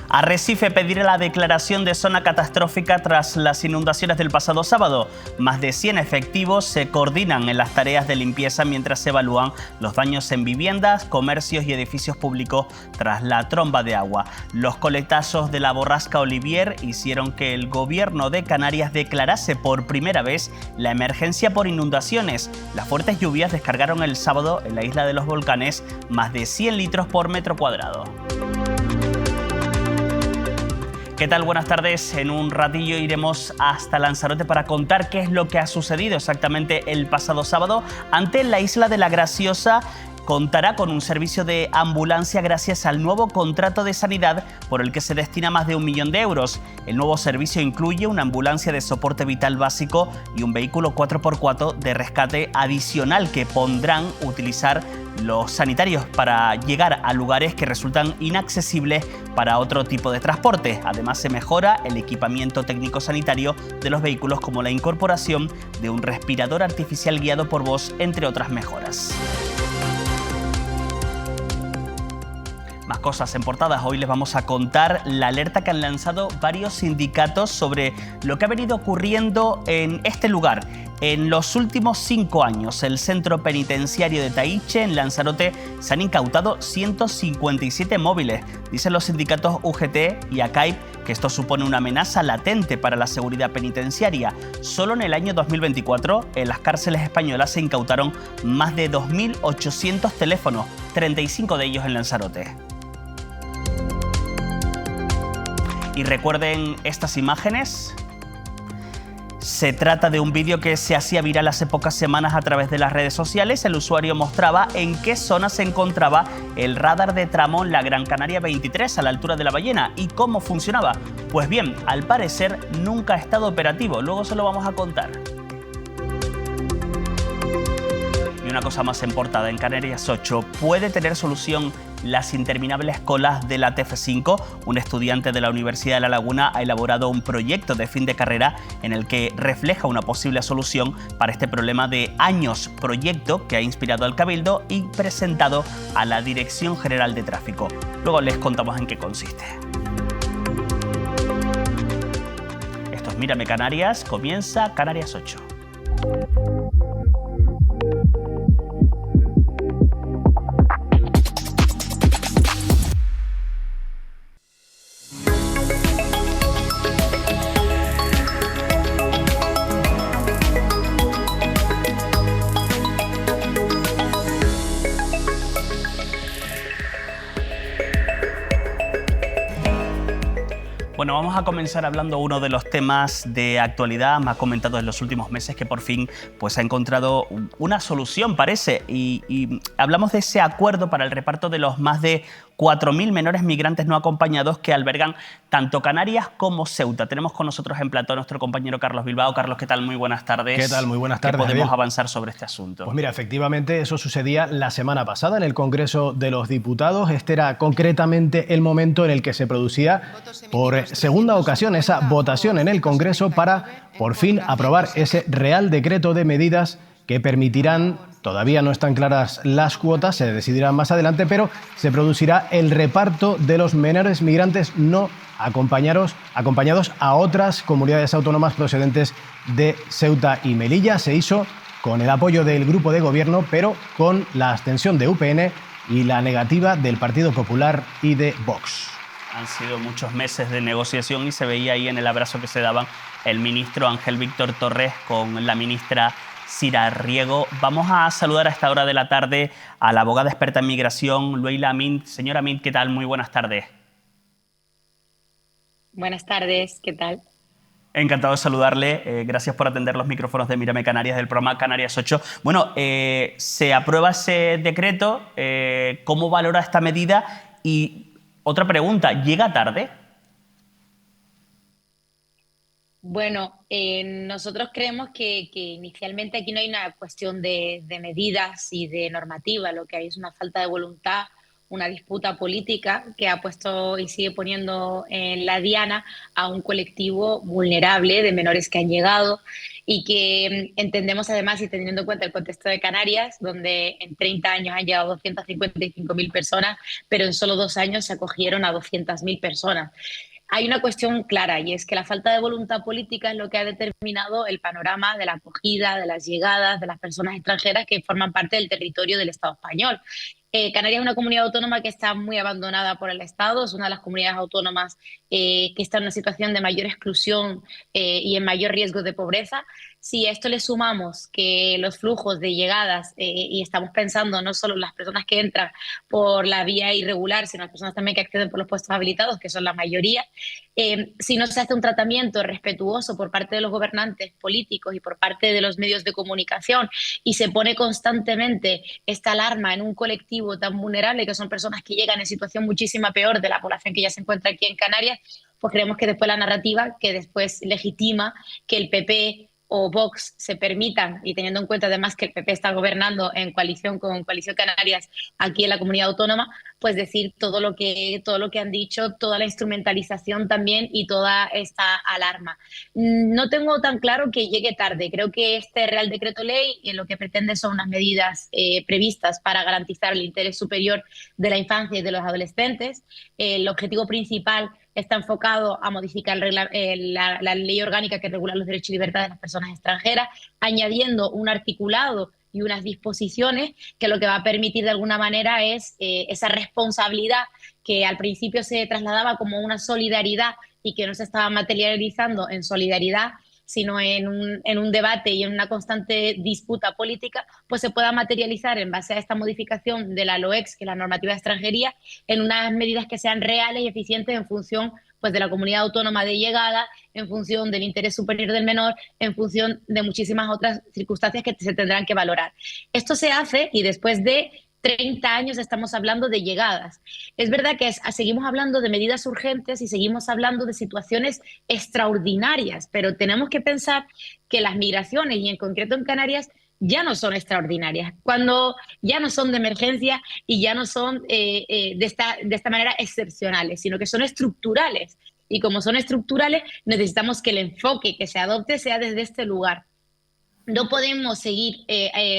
Arrecife pedirá la declaración de zona catastrófica tras las inundaciones del pasado sábado. Más de 100 efectivos se coordinan en las tareas de limpieza mientras se evalúan los daños en viviendas, comercios y edificios públicos tras la tromba de agua. Los coletazos de la borrasca Olivier hicieron que el gobierno de Canarias declarase por primera vez la emergencia por inundaciones. Las fuertes lluvias descargaron el sábado en la isla de los Volcanes más de 100 litros por metro cuadrado. ¿Qué tal? Buenas tardes. En un ratillo iremos hasta Lanzarote para contar qué es lo que ha sucedido exactamente el pasado sábado. Ante la isla de La Graciosa contará con un servicio de ambulancia gracias al nuevo contrato de sanidad por el que se destina más de 1 millón de euros. El nuevo servicio incluye una ambulancia de soporte vital básico y un vehículo 4x4 de rescate adicional que podrán utilizar los sanitarios para llegar a lugares que resultan inaccesibles para otro tipo de transporte. Además, se mejora el equipamiento técnico sanitario de los vehículos, como la incorporación de un respirador artificial guiado por voz, entre otras mejoras. Más cosas en portadas. Hoy les vamos a contar la alerta que han lanzado varios sindicatos sobre lo que ha venido ocurriendo en este lugar. En los últimos 5 años, el centro penitenciario de Taiche, en Lanzarote, se han incautado 157 móviles. Dicen los sindicatos UGT y ACAIP que esto supone una amenaza latente para la seguridad penitenciaria. Solo en el año 2024, en las cárceles españolas se incautaron más de 2.800 teléfonos, 35 de ellos en Lanzarote. Y recuerden estas imágenes. Se trata de un vídeo que se hacía viral hace pocas semanas a través de las redes sociales. El usuario mostraba en qué zona se encontraba el radar de Tramón La Gran Canaria 23 a la altura de La Ballena y cómo funcionaba. Pues bien, al parecer nunca ha estado operativo. Luego se lo vamos a contar. Y una cosa más en portada, en Canarias 8, ¿puede tener solución las interminables colas de la TF5? Un estudiante de la Universidad de La Laguna ha elaborado un proyecto de fin de carrera en el que refleja una posible solución para este problema de años, proyecto que ha inspirado al Cabildo y presentado a la Dirección General de Tráfico. Luego les contamos en qué consiste. Esto es Mírame Canarias, comienza Canarias 8. Bueno, vamos a comenzar hablando uno de los temas de actualidad más comentados en los últimos meses que por fin pues, ha encontrado una solución, parece. Y hablamos de ese acuerdo para el reparto de los más de 4.000 menores migrantes no acompañados que albergan tanto Canarias como Ceuta. Tenemos con nosotros en plató a nuestro compañero Carlos Bilbao. Carlos, ¿qué tal? Muy buenas tardes. ¿Qué tal? Muy buenas tardes. ¿Qué podemos Javier avanzar sobre este asunto? Pues mira, efectivamente eso sucedía la semana pasada en el Congreso de los Diputados. Este era concretamente el momento en el que se producía por segunda ocasión esa votación en el Congreso para por fin aprobar ese Real Decreto de medidas que permitirán, todavía no están claras las cuotas, se decidirán más adelante, pero se producirá el reparto de los menores migrantes no acompañados a otras comunidades autónomas procedentes de Ceuta y Melilla. Se hizo con el apoyo del grupo de gobierno, pero con la abstención de UPN y la negativa del Partido Popular y de Vox. Han sido muchos meses de negociación y se veía ahí en el abrazo que se daban el ministro Ángel Víctor Torres con la ministra Sira Riego. Vamos a saludar a esta hora de la tarde a la abogada experta en migración, Luela Amin. Señora Amin, ¿qué tal? Muy buenas tardes. Buenas tardes, ¿qué tal? Encantado de saludarle. Gracias por atender los micrófonos de Mírame Canarias del programa Canarias 8. Bueno, se aprueba ese decreto. ¿Cómo valora esta medida? Y otra pregunta, ¿llega tarde? Bueno, nosotros creemos que inicialmente aquí no hay una cuestión de medidas y de normativa, lo que hay es una falta de voluntad una disputa política que ha puesto y sigue poniendo en la diana a un colectivo vulnerable de menores que han llegado y que entendemos además, y teniendo en cuenta el contexto de Canarias, donde en 30 años han llegado 255.000 personas, pero en solo 2 años se acogieron a 200.000 personas. Hay una cuestión clara y es que la falta de voluntad política es lo que ha determinado el panorama de la acogida, de las llegadas, de las personas extranjeras que forman parte del territorio del Estado español. Canarias es una comunidad autónoma que está muy abandonada por el Estado, es una de las comunidades autónomas que está en una situación de mayor exclusión y en mayor riesgo de pobreza. Si a esto le sumamos que los flujos de llegadas, y estamos pensando no solo en las personas que entran por la vía irregular, sino las personas también que acceden por los puestos habilitados, que son la mayoría, si no se hace un tratamiento respetuoso por parte de los gobernantes políticos y por parte de los medios de comunicación y se pone constantemente esta alarma en un colectivo tan vulnerable que son personas que llegan en situación muchísima peor de la población que ya se encuentra aquí en Canarias, pues creemos que después la narrativa que después legitima que el PP o Vox se permitan, y teniendo en cuenta además que el PP está gobernando en coalición con Coalición Canarias aquí en la comunidad autónoma, pues decir todo lo que han dicho, toda la instrumentalización también y toda esta alarma. No tengo tan claro que llegue tarde. Creo que este Real Decreto Ley lo que pretende son unas medidas previstas para garantizar el interés superior de la infancia y de los adolescentes. El objetivo principal está enfocado a modificar la ley orgánica que regula los derechos y libertades de las personas extranjeras, añadiendo un articulado y unas disposiciones que lo que va a permitir de alguna manera es esa responsabilidad que al principio se trasladaba como una solidaridad y que no se estaba materializando en solidaridad, sino en un debate y en una constante disputa política, pues se pueda materializar en base a esta modificación de la LOEX, que es la normativa de extranjería, en unas medidas que sean reales y eficientes en función pues, de la comunidad autónoma de llegada, en función del interés superior del menor, en función de muchísimas otras circunstancias que se tendrán que valorar. Esto se hace y después de 30 años estamos hablando de llegadas. Es verdad que seguimos hablando de medidas urgentes y seguimos hablando de situaciones extraordinarias, pero tenemos que pensar que las migraciones, y en concreto en Canarias, ya no son extraordinarias, cuando ya no son de emergencia y ya no son de esta manera excepcionales, sino que son estructurales. Y como son estructurales, necesitamos que el enfoque que se adopte sea desde este lugar. No podemos seguir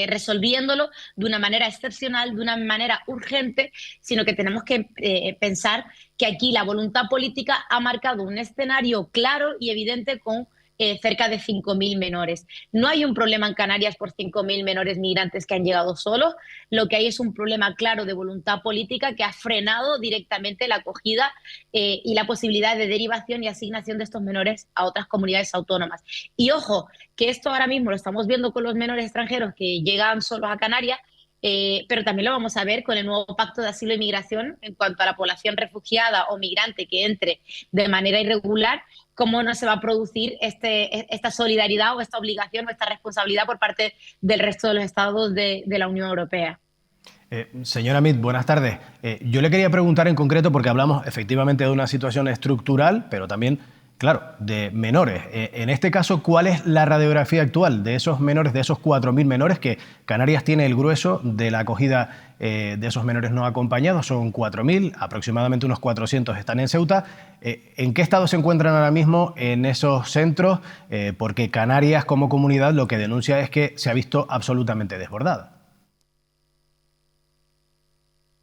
resolviéndolo de una manera excepcional, de una manera urgente, sino que tenemos que pensar que aquí la voluntad política ha marcado un escenario claro y evidente con cerca de 5.000 menores. No hay un problema en Canarias por 5.000 menores migrantes que han llegado solos. Lo que hay es un problema claro de voluntad política que ha frenado directamente la acogida y la posibilidad de derivación y asignación de estos menores a otras comunidades autónomas. Y ojo, que esto ahora mismo lo estamos viendo con los menores extranjeros que llegan solos a Canarias, pero también lo vamos a ver con el nuevo Pacto de Asilo y Migración en cuanto a la población refugiada o migrante que entre de manera irregular, cómo no se va a producir esta solidaridad o esta obligación o esta responsabilidad por parte del resto de los estados de la Unión Europea. Señora Mit, buenas tardes. Yo le quería preguntar en concreto, porque hablamos efectivamente de una situación estructural, pero también, claro, de menores. En este caso, ¿cuál es la radiografía actual de esos menores, de esos 4.000 menores que Canarias tiene el grueso de la acogida de esos menores no acompañados? Son 4.000, aproximadamente unos 400 están en Ceuta. ¿En qué estado se encuentran ahora mismo en esos centros? Porque Canarias como comunidad lo que denuncia es que se ha visto absolutamente desbordada.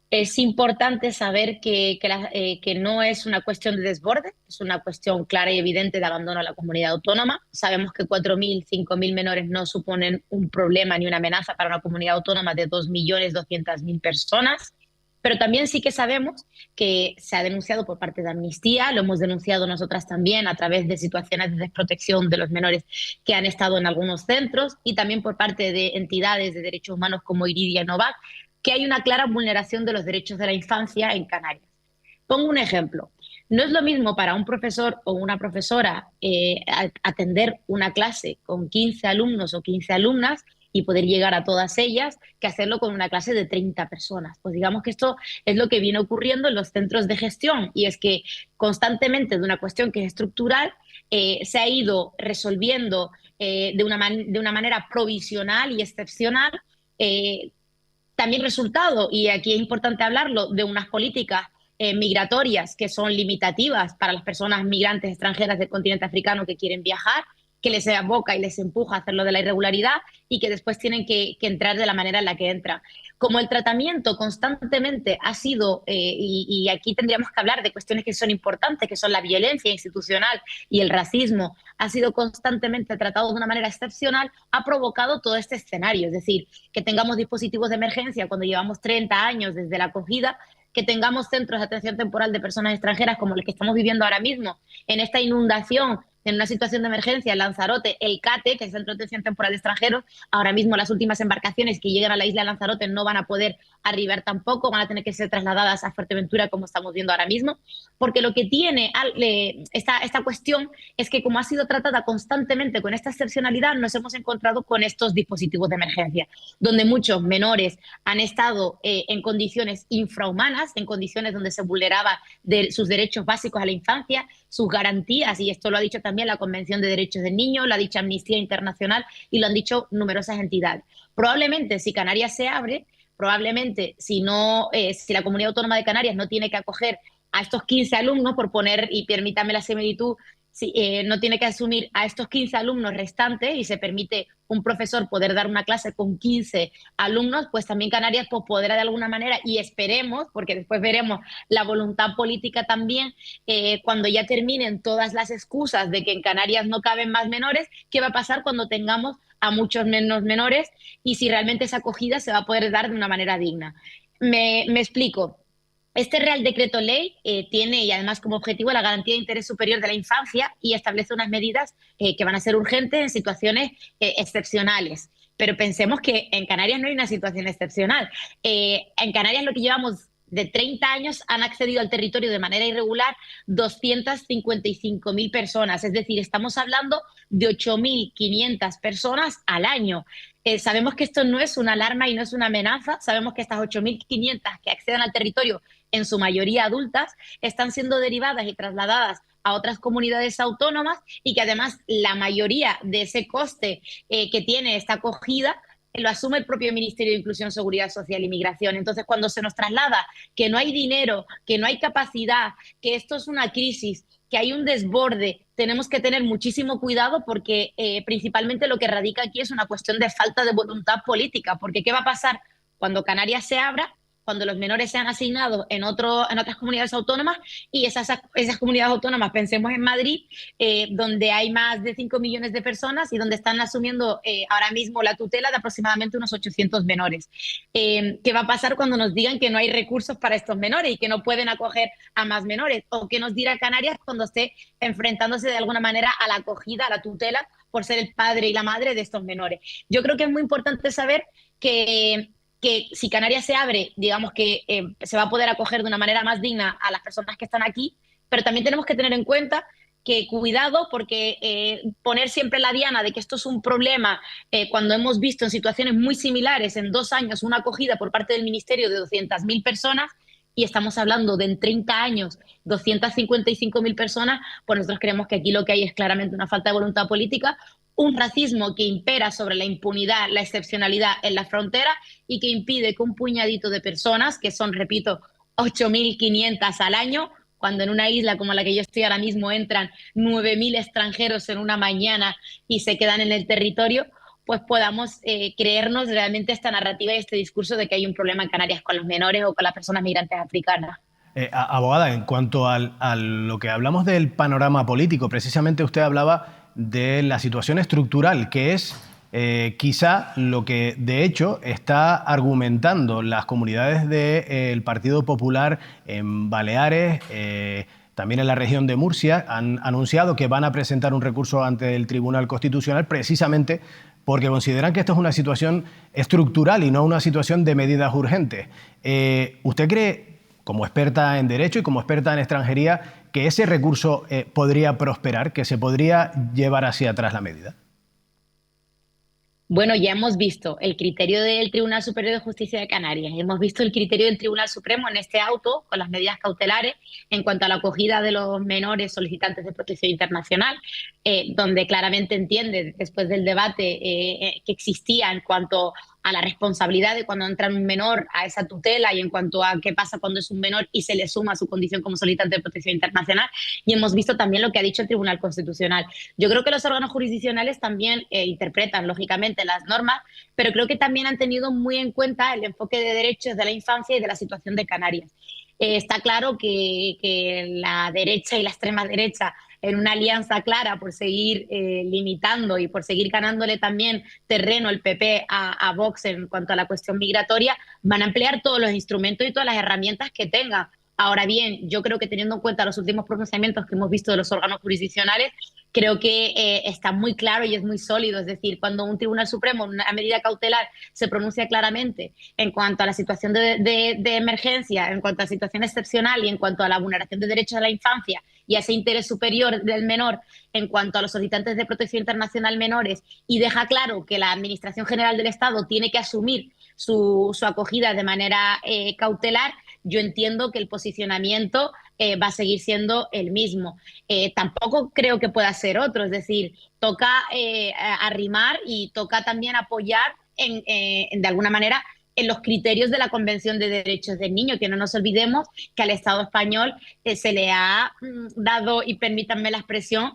Es importante saber que no es una cuestión de desborde, es una cuestión clara y evidente de abandono a la comunidad autónoma. Sabemos que 4.000, 5.000 menores no suponen un problema ni una amenaza para una comunidad autónoma de 2.200.000 personas, pero también sí que sabemos que se ha denunciado por parte de Amnistía, lo hemos denunciado nosotras también a través de situaciones de desprotección de los menores que han estado en algunos centros y también por parte de entidades de derechos humanos como Iridia y Novak, que hay una clara vulneración de los derechos de la infancia en Canarias. Pongo un ejemplo. No es lo mismo para un profesor o una profesora atender una clase con 15 alumnos o 15 alumnas y poder llegar a todas ellas que hacerlo con una clase de 30 personas. Pues digamos que esto es lo que viene ocurriendo en los centros de gestión y es que constantemente de una cuestión que es estructural se ha ido resolviendo de una manera provisional y excepcional también resultado, y aquí es importante hablarlo, de unas políticas migratorias que son limitativas para las personas migrantes extranjeras del continente africano que quieren viajar, que les aboca y les empuja a hacerlo de la irregularidad y que después tienen que entrar de la manera en la que entran. Como el tratamiento constantemente ha sido, y aquí tendríamos que hablar de cuestiones que son importantes, que son la violencia institucional y el racismo, ha sido constantemente tratado de una manera excepcional, ha provocado todo este escenario. Es decir, que tengamos dispositivos de emergencia cuando llevamos 30 años desde la acogida, que tengamos centros de atención temporal de personas extranjeras como los que estamos viviendo ahora mismo, en esta inundación, en una situación de emergencia en Lanzarote, el CATE, que es el Centro de Atención Temporal de Extranjeros, ahora mismo las últimas embarcaciones que llegan a la isla de Lanzarote no van a poder arribar tampoco, van a tener que ser trasladadas a Fuerteventura, como estamos viendo ahora mismo, porque lo que tiene esta cuestión es que, como ha sido tratada constantemente con esta excepcionalidad, nos hemos encontrado con estos dispositivos de emergencia, donde muchos menores han estado en condiciones infrahumanas, en condiciones donde se vulneraba sus derechos básicos a la infancia, sus garantías, y esto lo ha dicho también la Convención de Derechos del Niño, lo ha dicho Amnistía Internacional y lo han dicho numerosas entidades. Probablemente si Canarias se abre, probablemente si la Comunidad Autónoma de Canarias no tiene que acoger a estos 15 alumnos, por poner, y permítame la similitud, no tiene que asumir a estos 15 alumnos restantes y se permite un profesor poder dar una clase con 15 alumnos, pues también Canarias pues, podrá de alguna manera, y esperemos, porque después veremos la voluntad política también, cuando ya terminen todas las excusas de que en Canarias no caben más menores, ¿qué va a pasar cuando tengamos a muchos menos menores y si realmente esa acogida se va a poder dar de una manera digna? Me explico. Este Real Decreto Ley tiene, y además como objetivo, la garantía de interés superior de la infancia y establece unas medidas que van a ser urgentes en situaciones excepcionales. Pero pensemos que en Canarias no hay una situación excepcional. En Canarias lo que llevamos de 30 años han accedido al territorio de manera irregular 255.000 personas. Es decir, estamos hablando de 8.500 personas al año. Sabemos que esto no es una alarma y no es una amenaza. Sabemos que estas 8.500 que acceden al territorio, en su mayoría adultas, están siendo derivadas y trasladadas a otras comunidades autónomas y que además la mayoría de ese coste que tiene esta acogida lo asume el propio Ministerio de Inclusión, Seguridad Social y Migración. Entonces, cuando se nos traslada que no hay dinero, que no hay capacidad, que esto es una crisis, que hay un desborde, tenemos que tener muchísimo cuidado porque principalmente lo que radica aquí es una cuestión de falta de voluntad política. Porque ¿qué va a pasar cuando Canarias se abra? Cuando los menores sean asignados en otras comunidades autónomas y esas comunidades autónomas, pensemos en Madrid, donde hay más de 5 millones de personas y donde están asumiendo ahora mismo la tutela de aproximadamente unos 800 menores. ¿Qué va a pasar cuando nos digan que no hay recursos para estos menores y que no pueden acoger a más menores? ¿O qué nos dirá Canarias cuando esté enfrentándose de alguna manera a la acogida, a la tutela, por ser el padre y la madre de estos menores? Yo creo que es muy importante saber que si Canarias se abre, digamos que se va a poder acoger de una manera más digna a las personas que están aquí, pero también tenemos que tener en cuenta que cuidado, porque poner siempre la diana de que esto es un problema cuando hemos visto en situaciones muy similares en 2 años una acogida por parte del Ministerio de 200.000 personas y estamos hablando de en 30 años 255.000 personas, pues nosotros creemos que aquí lo que hay es claramente una falta de voluntad política, un racismo que impera sobre la impunidad, la excepcionalidad en la frontera y que impide que un puñadito de personas, que son, repito, 8.500 al año, cuando en una isla como la que yo estoy ahora mismo entran 9.000 extranjeros en una mañana y se quedan en el territorio, pues podamos creernos realmente esta narrativa y este discurso de que hay un problema en Canarias con los menores o con las personas migrantes africanas. Abogada, en cuanto a lo que hablamos del panorama político, precisamente usted hablaba de la situación estructural, que es quizá lo que de hecho está argumentando las comunidades del Partido Popular en Baleares, también en la región de Murcia. Han anunciado que van a presentar un recurso ante el Tribunal Constitucional precisamente porque consideran que esto es una situación estructural y no una situación de medidas urgentes. ¿Usted cree, como experta en Derecho y como experta en extranjería, que ese recurso podría prosperar, que se podría llevar hacia atrás la medida? Bueno, ya hemos visto el criterio del Tribunal Superior de Justicia de Canarias, hemos visto el criterio del Tribunal Supremo en este auto con las medidas cautelares en cuanto a la acogida de los menores solicitantes de protección internacional, donde claramente entiende, después del debate que existía en cuanto a la responsabilidad de cuando entra un menor a esa tutela y en cuanto a qué pasa cuando es un menor y se le suma su condición como solicitante de protección internacional. Y hemos visto también lo que ha dicho el Tribunal Constitucional. Yo creo que los órganos jurisdiccionales también interpretan, lógicamente, las normas, pero creo que también han tenido muy en cuenta el enfoque de derechos de la infancia y de la situación de Canarias. Está claro que la derecha y la extrema derecha, en una alianza clara por seguir limitando y por seguir ganándole también terreno el PP a Vox en cuanto a la cuestión migratoria, van a emplear todos los instrumentos y todas las herramientas que tengan. Ahora bien, yo creo que teniendo en cuenta los últimos pronunciamientos que hemos visto de los órganos jurisdiccionales, creo que está muy claro y es muy sólido. Es decir, cuando un Tribunal Supremo, una medida cautelar, se pronuncia claramente en cuanto a la situación de emergencia, en cuanto a la situación excepcional y en cuanto a la vulneración de derechos de la infancia y a ese interés superior del menor en cuanto a los solicitantes de protección internacional menores, y deja claro que la Administración General del Estado tiene que asumir su acogida de manera cautelar, yo entiendo que el posicionamiento va a seguir siendo el mismo. Tampoco creo que pueda ser otro, es decir, toca arrimar y toca también apoyar de alguna manera en los criterios de la Convención de Derechos del Niño, que no nos olvidemos que al Estado español se le ha dado, y permítanme la expresión,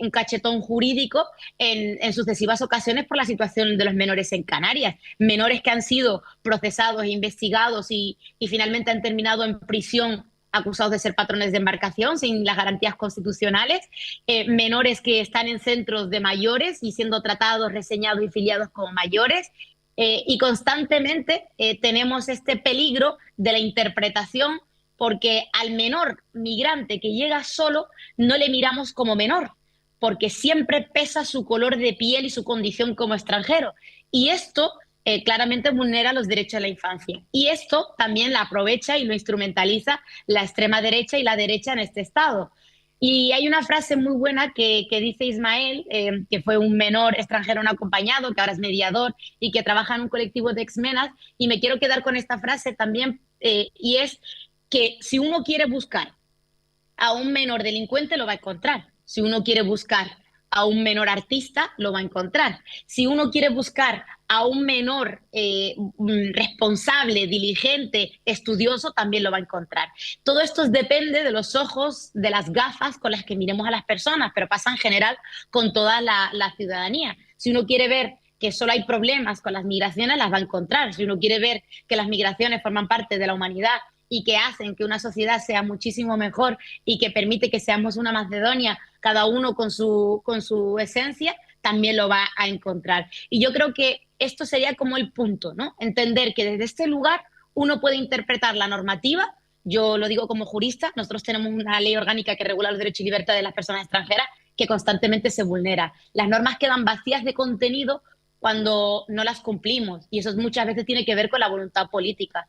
un cachetón jurídico en sucesivas ocasiones por la situación de los menores en Canarias. Menores que han sido procesados e investigados y finalmente han terminado en prisión acusados de ser patrones de embarcación sin las garantías constitucionales, menores que están en centros de mayores y siendo tratados, reseñados y filiados como mayores. Y constantemente tenemos este peligro de la interpretación, porque al menor migrante que llega solo no le miramos como menor, porque siempre pesa su color de piel y su condición como extranjero. Y esto claramente vulnera los derechos de la infancia. Y esto también la aprovecha y lo instrumentaliza la extrema derecha y la derecha en este Estado. Y hay una frase muy buena que dice Ismael, que fue un menor extranjero no acompañado, que ahora es mediador y que trabaja en un colectivo de exmenas, y me quiero quedar con esta frase también, y es que si uno quiere buscar a un menor delincuente, lo va a encontrar. Si uno quiere buscar a un menor artista, lo va a encontrar. Si uno quiere buscar a un menor responsable, diligente, estudioso, también lo va a encontrar. Todo esto depende de los ojos, de las gafas con las que miremos a las personas, pero pasa en general con toda la ciudadanía. Si uno quiere ver que solo hay problemas con las migraciones, las va a encontrar. Si uno quiere ver que las migraciones forman parte de la humanidad y que hacen que una sociedad sea muchísimo mejor y que permite que seamos una Macedonia, cada uno con su esencia, también lo va a encontrar. Y yo creo que esto sería como el punto, ¿no? Entender que desde este lugar uno puede interpretar la normativa. Yo lo digo como jurista, nosotros tenemos una ley orgánica que regula los derechos y libertades de las personas extranjeras que constantemente se vulnera. Las normas quedan vacías de contenido cuando no las cumplimos, y eso muchas veces tiene que ver con la voluntad política.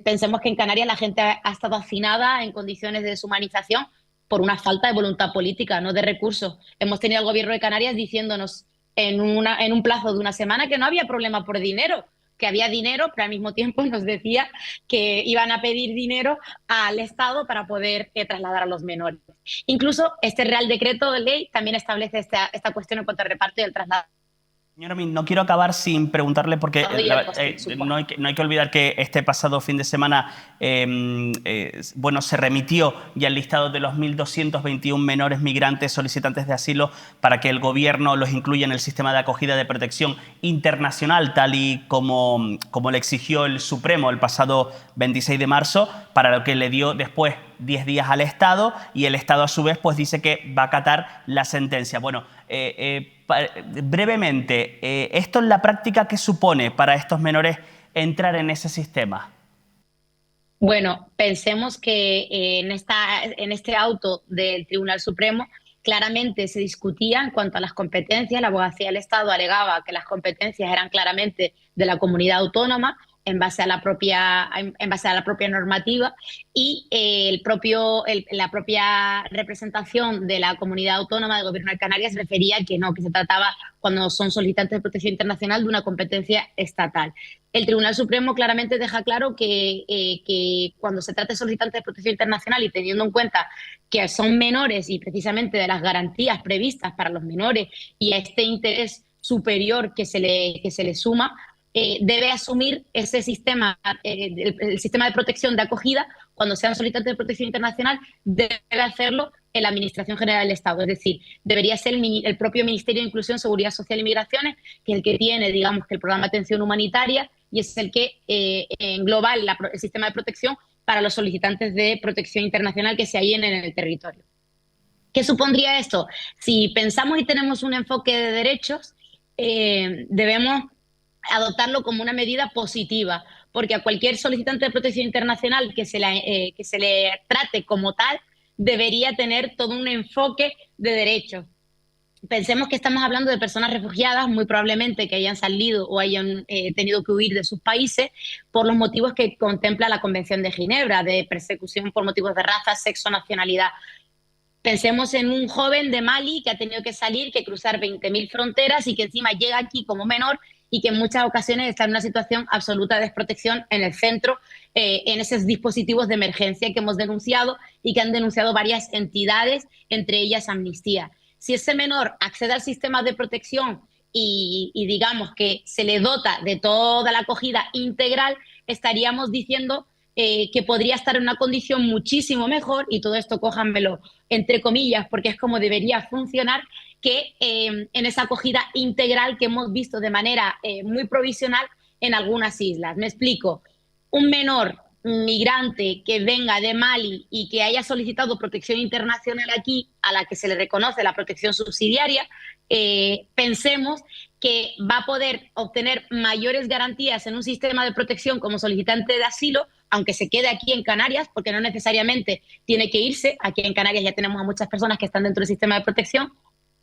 Pensemos que en Canarias la gente ha estado hacinada en condiciones de deshumanización por una falta de voluntad política, no de recursos. Hemos tenido al gobierno de Canarias diciéndonos en un plazo de una semana que no había problema por dinero, que había dinero, pero al mismo tiempo nos decía que iban a pedir dinero al Estado para poder trasladar a los menores. Incluso este Real Decreto de Ley también establece esta cuestión en cuanto al reparto del traslado. Señora Min, no quiero acabar sin preguntarle, porque no hay que olvidar que este pasado fin de semana se remitió ya el listado de los 1.221 menores migrantes solicitantes de asilo para que el Gobierno los incluya en el sistema de acogida de protección internacional, tal y como le exigió el Supremo el pasado 26 de marzo, para lo que le dio después 10 días al Estado, y el Estado a su vez pues dice que va a acatar la sentencia. Bueno, brevemente, ¿esto en la práctica qué supone para estos menores entrar en ese sistema? Bueno, pensemos que en este auto del Tribunal Supremo claramente se discutía en cuanto a las competencias. La abogacía del Estado alegaba que las competencias eran claramente de la comunidad autónoma en base a la propia normativa, y la propia representación de la comunidad autónoma del Gobierno de Canarias refería que no, que se trataba, cuando son solicitantes de protección internacional, de una competencia estatal. El Tribunal Supremo claramente deja claro que cuando se trata de solicitantes de protección internacional, y teniendo en cuenta que son menores y precisamente de las garantías previstas para los menores y a este interés superior que se le suma, debe asumir ese sistema, el sistema de protección de acogida. Cuando sean solicitantes de protección internacional, debe hacerlo en la Administración General del Estado. Es decir, debería ser el propio Ministerio de Inclusión, Seguridad Social y Migraciones, que es el que tiene, digamos, que el programa de atención humanitaria y es el que engloba el sistema de protección para los solicitantes de protección internacional que se hallen en el territorio. ¿Qué supondría esto? Si pensamos y tenemos un enfoque de derechos, debemos adoptarlo como una medida positiva, porque a cualquier solicitante de protección internacional que se le trate como tal, debería tener todo un enfoque de derechos. Pensemos que estamos hablando de personas refugiadas, muy probablemente que hayan salido o hayan tenido que huir de sus países por los motivos que contempla la Convención de Ginebra, de persecución por motivos de raza, sexo, nacionalidad. Pensemos en un joven de Mali que ha tenido que salir, que cruzar 20.000 fronteras y que encima llega aquí como menor y que en muchas ocasiones está en una situación absoluta de desprotección en el centro, en esos dispositivos de emergencia que hemos denunciado y que han denunciado varias entidades, entre ellas Amnistía. Si ese menor accede al sistema de protección y digamos que se le dota de toda la acogida integral, estaríamos diciendo que podría estar en una condición muchísimo mejor, y todo esto cójanmelo entre comillas porque es como debería funcionar, que en esa acogida integral que hemos visto de manera muy provisional en algunas islas. Me explico. Un menor migrante que venga de Mali y que haya solicitado protección internacional aquí, a la que se le reconoce la protección subsidiaria, pensemos que va a poder obtener mayores garantías en un sistema de protección como solicitante de asilo, aunque se quede aquí en Canarias, porque no necesariamente tiene que irse. Aquí en Canarias ya tenemos a muchas personas que están dentro del sistema de protección,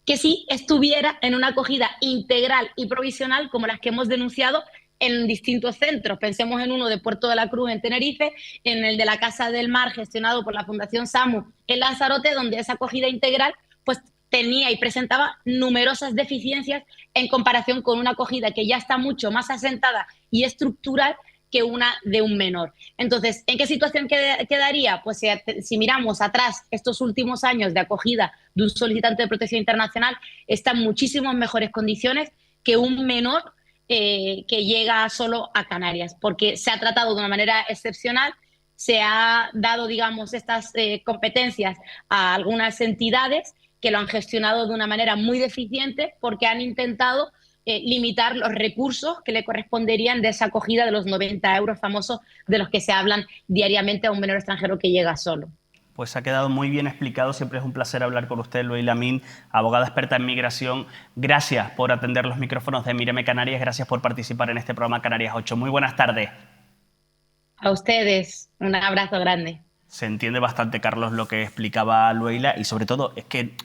que si estuviera en una acogida integral y provisional como las que hemos denunciado en distintos centros. Pensemos en uno de Puerto de la Cruz en Tenerife, en el de la Casa del Mar gestionado por la Fundación SAMU en Lanzarote, donde esa acogida integral pues tenía y presentaba numerosas deficiencias en comparación con una acogida que ya está mucho más asentada y estructural que una de un menor. Entonces, ¿en qué situación quedaría? Pues si miramos atrás estos últimos años de acogida de un solicitante de protección internacional, está en muchísimas mejores condiciones que un menor que llega solo a Canarias, porque se ha tratado de una manera excepcional, se ha dado, digamos, estas competencias a algunas entidades que lo han gestionado de una manera muy deficiente porque han intentado limitar los recursos que le corresponderían de esa acogida de los 90 euros famosos de los que se hablan diariamente a un menor extranjero que llega solo. Pues ha quedado muy bien explicado. Siempre es un placer hablar con usted, Luela Min, abogada experta en migración. Gracias por atender los micrófonos de Mírame Canarias. Gracias por participar en este programa Canarias 8. Muy buenas tardes. A ustedes, un abrazo grande. Se entiende bastante, Carlos, lo que explicaba Luela, y sobre todo es que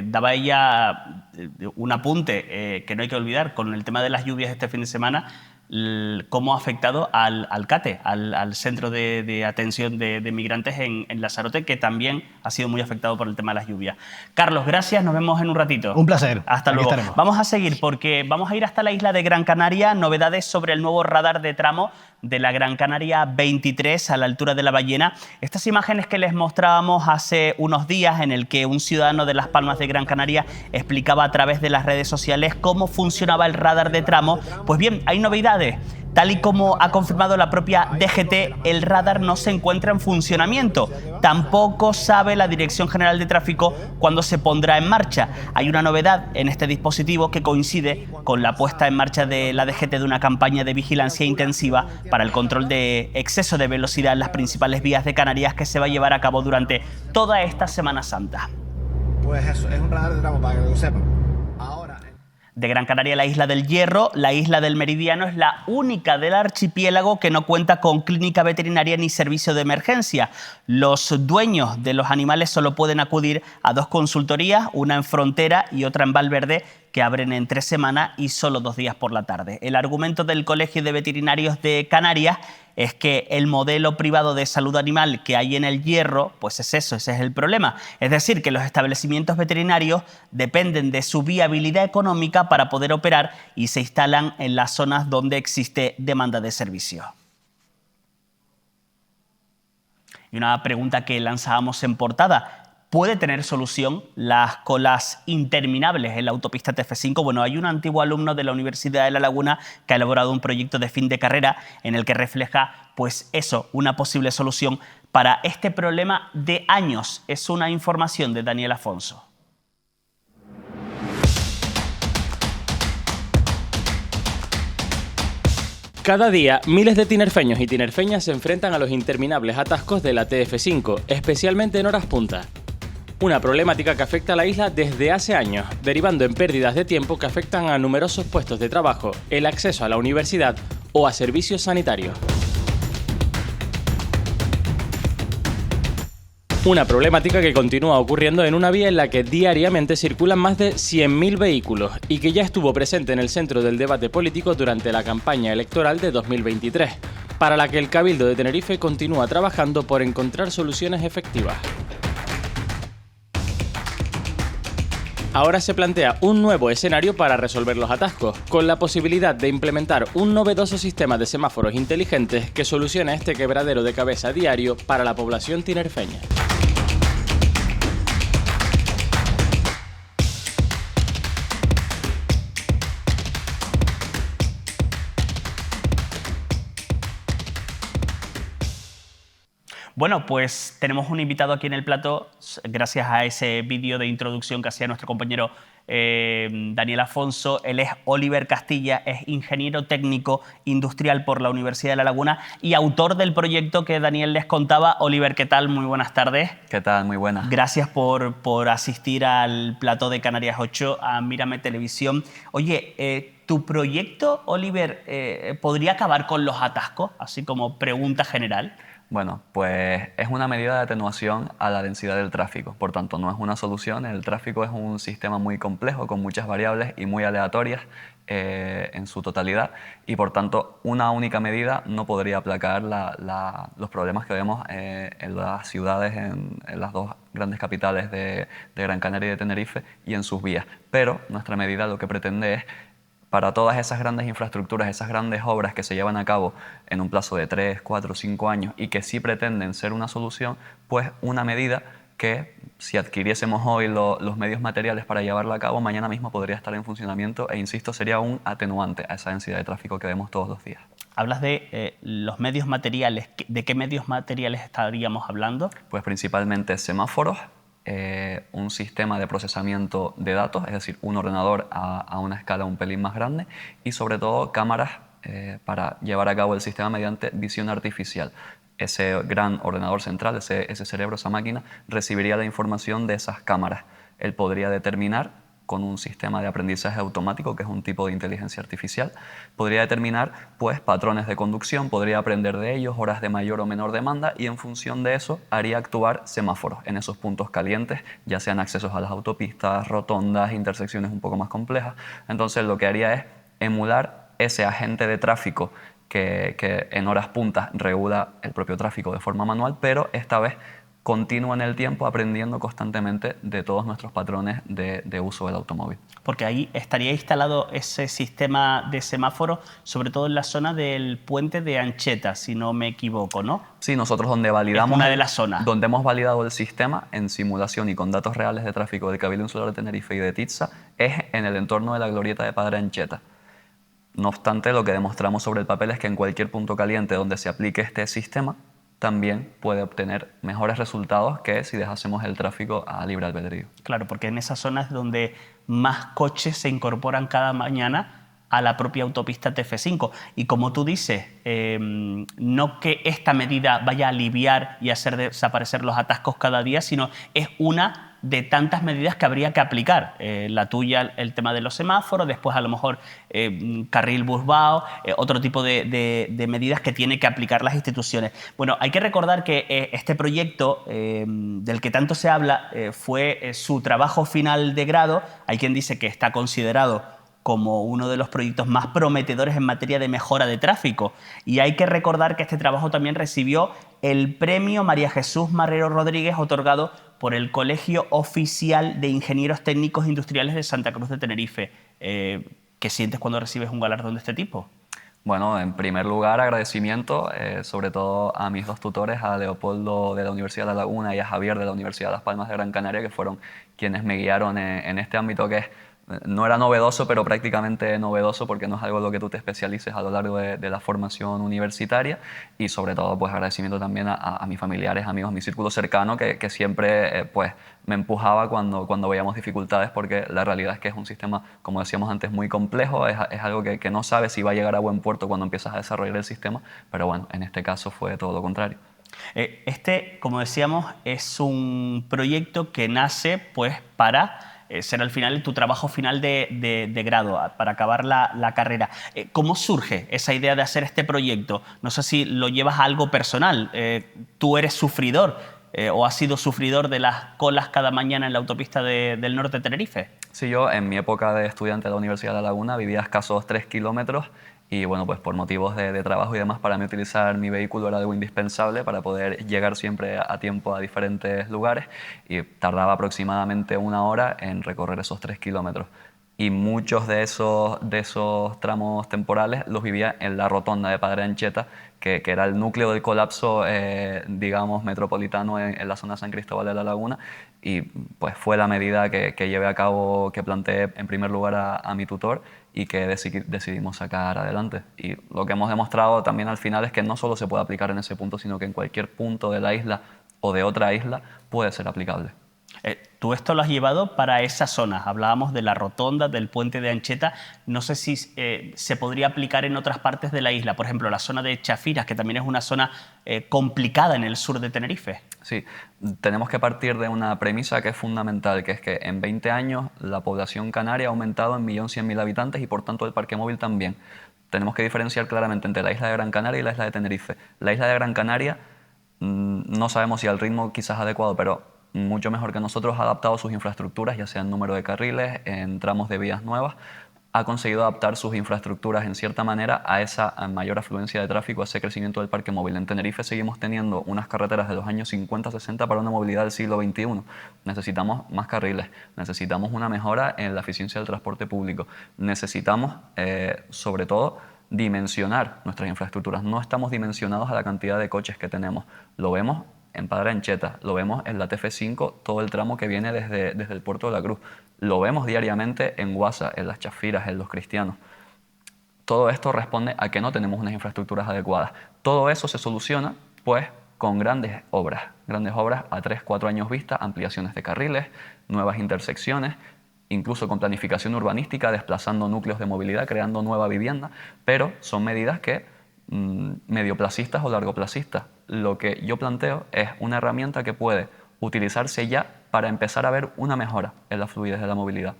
daba ella un apunte que no hay que olvidar con el tema de las lluvias este fin de semana, cómo ha afectado al CATE, al Centro de Atención de Migrantes en Lanzarote, que también ha sido muy afectado por el tema de las lluvias. Carlos, gracias, nos vemos en un ratito. Un placer. Hasta luego. Estaremos. Vamos a seguir porque vamos a ir hasta la isla de Gran Canaria. Novedades sobre el nuevo radar de tramo de la Gran Canaria 23 a la altura de La Ballena. Estas imágenes que les mostrábamos hace unos días, en el que un ciudadano de Las Palmas de Gran Canaria explicaba a través de las redes sociales cómo funcionaba el radar de tramo, pues bien, hay novedades. Tal y como ha confirmado la propia DGT, el radar no se encuentra en funcionamiento. Tampoco sabe la Dirección General de Tráfico cuándo se pondrá en marcha. Hay una novedad en este dispositivo que coincide con la puesta en marcha de la DGT de una campaña de vigilancia intensiva para el control de exceso de velocidad en las principales vías de Canarias, que se va a llevar a cabo durante toda esta Semana Santa. Pues eso, es un radar de tramo, para que lo sepan. De Gran Canaria, la isla del Hierro, la isla del Meridiano, es la única del archipiélago que no cuenta con clínica veterinaria ni servicio de emergencia. Los dueños de los animales solo pueden acudir a 2 consultorías, una en Frontera y otra en Valverde, que abren en 3 semanas y solo 2 días por la tarde. El argumento del Colegio de Veterinarios de Canarias es que el modelo privado de salud animal que hay en el Hierro, pues es eso, ese es el problema. Es decir, que los establecimientos veterinarios dependen de su viabilidad económica para poder operar y se instalan en las zonas donde existe demanda de servicio. Y una pregunta que lanzábamos en portada: ¿Puede tener solución las colas interminables en la autopista TF5? Bueno, hay un antiguo alumno de la Universidad de La Laguna que ha elaborado un proyecto de fin de carrera en el que refleja, pues eso, una posible solución para este problema de años. Es una información de Daniel Afonso. Cada día, miles de tinerfeños y tinerfeñas se enfrentan a los interminables atascos de la TF5, especialmente en horas punta. Una problemática que afecta a la isla desde hace años, derivando en pérdidas de tiempo que afectan a numerosos puestos de trabajo, el acceso a la universidad o a servicios sanitarios. Una problemática que continúa ocurriendo en una vía en la que diariamente circulan más de 100.000 vehículos y que ya estuvo presente en el centro del debate político durante la campaña electoral de 2023, para la que el Cabildo de Tenerife continúa trabajando por encontrar soluciones efectivas. Ahora se plantea un nuevo escenario para resolver los atascos, con la posibilidad de implementar un novedoso sistema de semáforos inteligentes que solucione este quebradero de cabeza diario para la población tinerfeña. Bueno, pues tenemos un invitado aquí en el plató, gracias a ese vídeo de introducción que hacía nuestro compañero Daniel Afonso. Él es Oliver Castilla, es ingeniero técnico industrial por la Universidad de La Laguna y autor del proyecto que Daniel les contaba. Oliver, ¿qué tal? Muy buenas tardes. ¿Qué tal? Muy buenas. Gracias por asistir al plató de Canarias 8, a Mírame Televisión. Oye, ¿tu proyecto, Oliver, podría acabar con los atascos? Así como pregunta general. Bueno, pues es una medida de atenuación a la densidad del tráfico. Por tanto, no es una solución. El tráfico es un sistema muy complejo, con muchas variables y muy aleatorias en su totalidad. Y por tanto, una única medida no podría aplacar los problemas que vemos en las ciudades, en las dos grandes capitales de Gran Canaria y de Tenerife y en sus vías. Pero nuestra medida lo que pretende es, para todas esas grandes infraestructuras, esas grandes obras que se llevan a cabo en un plazo de 3, 4, 5 años y que sí pretenden ser una solución, pues una medida que si adquiriésemos hoy los medios materiales para llevarla a cabo, mañana mismo podría estar en funcionamiento e, insisto, sería un atenuante a esa densidad de tráfico que vemos todos los días. Hablas de los medios materiales. ¿De qué medios materiales estaríamos hablando? Pues principalmente semáforos, un sistema de procesamiento de datos, es decir, un ordenador a una escala un pelín más grande y sobre todo cámaras para llevar a cabo el sistema mediante visión artificial. Ese gran ordenador central, ese cerebro, esa máquina, recibiría la información de esas cámaras. Él podría determinar, con un sistema de aprendizaje automático, que es un tipo de inteligencia artificial, podría determinar pues, patrones de conducción, podría aprender de ellos, horas de mayor o menor demanda y en función de eso haría actuar semáforos en esos puntos calientes, ya sean accesos a las autopistas, rotondas, intersecciones un poco más complejas. Entonces lo que haría es emular ese agente de tráfico que en horas puntas regula el propio tráfico de forma manual, pero esta vez continúa en el tiempo aprendiendo constantemente de todos nuestros patrones de uso del automóvil. Porque ahí estaría instalado ese sistema de semáforo, sobre todo en la zona del puente de Ancheta, si no me equivoco, ¿no? Sí, nosotros donde validamos... Es una de las zonas. Donde hemos validado el sistema en simulación y con datos reales de tráfico del Cabildo Insular de Tenerife y de Titsa es en el entorno de la glorieta de Padre Ancheta. No obstante, lo que demostramos sobre el papel es que en cualquier punto caliente donde se aplique este sistema, también puede obtener mejores resultados que si dejásemos el tráfico a libre albedrío. Claro, porque en esas zonas es donde más coches se incorporan cada mañana a la propia autopista TF5. Y como tú dices, no que esta medida vaya a aliviar y hacer desaparecer los atascos cada día, sino es una de tantas medidas que habría que aplicar. La tuya, el tema de los semáforos, después a lo mejor carril busbao, otro tipo de medidas que tienen que aplicar las instituciones. Bueno, hay que recordar que este proyecto del que tanto se habla fue su trabajo final de grado. Hay quien dice que está considerado como uno de los proyectos más prometedores en materia de mejora de tráfico. Y hay que recordar que este trabajo también recibió el premio María Jesús Marrero Rodríguez, otorgado por el Colegio Oficial de Ingenieros Técnicos Industriales de Santa Cruz de Tenerife. ¿Qué sientes cuando recibes un galardón de este tipo? Bueno, en primer lugar, agradecimiento sobre todo a mis dos tutores, a Leopoldo de la Universidad de La Laguna y a Javier de la Universidad de Las Palmas de Gran Canaria, que fueron quienes me guiaron en este ámbito que no era novedoso, pero prácticamente novedoso porque no es algo en lo que tú te especialices a lo largo de la formación universitaria. Y sobre todo, pues agradecimiento también a mis familiares, amigos, mi círculo cercano, que siempre pues me empujaba cuando veíamos dificultades, porque la realidad es que es un sistema, como decíamos antes, muy complejo, es algo que no sabes si va a llegar a buen puerto cuando empiezas a desarrollar el sistema, pero bueno, en este caso fue todo lo contrario. Como decíamos, es un proyecto que nace pues para ser al final tu trabajo final de grado, para acabar la carrera. ¿Cómo surge esa idea de hacer este proyecto? No sé si lo llevas a algo personal. ¿Tú eres sufridor o has sido sufridor de las colas cada mañana en la autopista del norte de Tenerife? Sí, yo en mi época de estudiante de la Universidad de La Laguna vivía a escasos 3 kilómetros y bueno, pues por motivos de trabajo y demás, para mí utilizar mi vehículo era algo indispensable para poder llegar siempre a tiempo a diferentes lugares y tardaba aproximadamente 1 hora en recorrer esos 3 kilómetros. Y muchos de esos tramos temporales los vivía en la rotonda de Padre Ancheta, que era el núcleo del colapso, digamos, metropolitano en la zona de San Cristóbal de la Laguna. Y pues fue la medida que llevé a cabo, que planteé en primer lugar a mi tutor y que decidimos sacar adelante. Y lo que hemos demostrado también al final es que no solo se puede aplicar en ese punto, sino que en cualquier punto de la isla o de otra isla puede ser aplicable. Tú esto lo has llevado para esa zona. Hablábamos de la rotonda, del puente de Ancheta. No sé si se podría aplicar en otras partes de la isla. Por ejemplo, la zona de Chafiras, que también es una zona complicada en el sur de Tenerife. Sí, tenemos que partir de una premisa que es fundamental, que es que en 20 años la población canaria ha aumentado en 1.100.000 habitantes y por tanto el parque móvil también. Tenemos que diferenciar claramente entre la isla de Gran Canaria y la isla de Tenerife. La isla de Gran Canaria no sabemos si al ritmo quizás adecuado, pero mucho mejor que nosotros ha adaptado sus infraestructuras, ya sea en número de carriles, en tramos de vías nuevas, ha conseguido adaptar sus infraestructuras en cierta manera a esa mayor afluencia de tráfico, a ese crecimiento del parque móvil. En Tenerife seguimos teniendo unas carreteras de los años 50-60 para una movilidad del siglo XXI. Necesitamos más carriles, necesitamos una mejora en la eficiencia del transporte público, necesitamos, sobre todo, dimensionar nuestras infraestructuras. No estamos dimensionados a la cantidad de coches que tenemos. Lo vemos en Padre Ancheta, lo vemos en la TF5, todo el tramo que viene desde el puerto de la Cruz. Lo vemos diariamente en Guasa, en las Chafiras, en Los Cristianos. Todo esto responde a que no tenemos unas infraestructuras adecuadas. Todo eso se soluciona, pues, con grandes obras a 3-4 años vista, ampliaciones de carriles, nuevas intersecciones, incluso con planificación urbanística, desplazando núcleos de movilidad, creando nueva vivienda, pero son medidas que medioplacistas o largoplacistas. Lo que yo planteo es una herramienta que puede utilizarse ya para empezar a ver una mejora en la fluidez de la movilidad.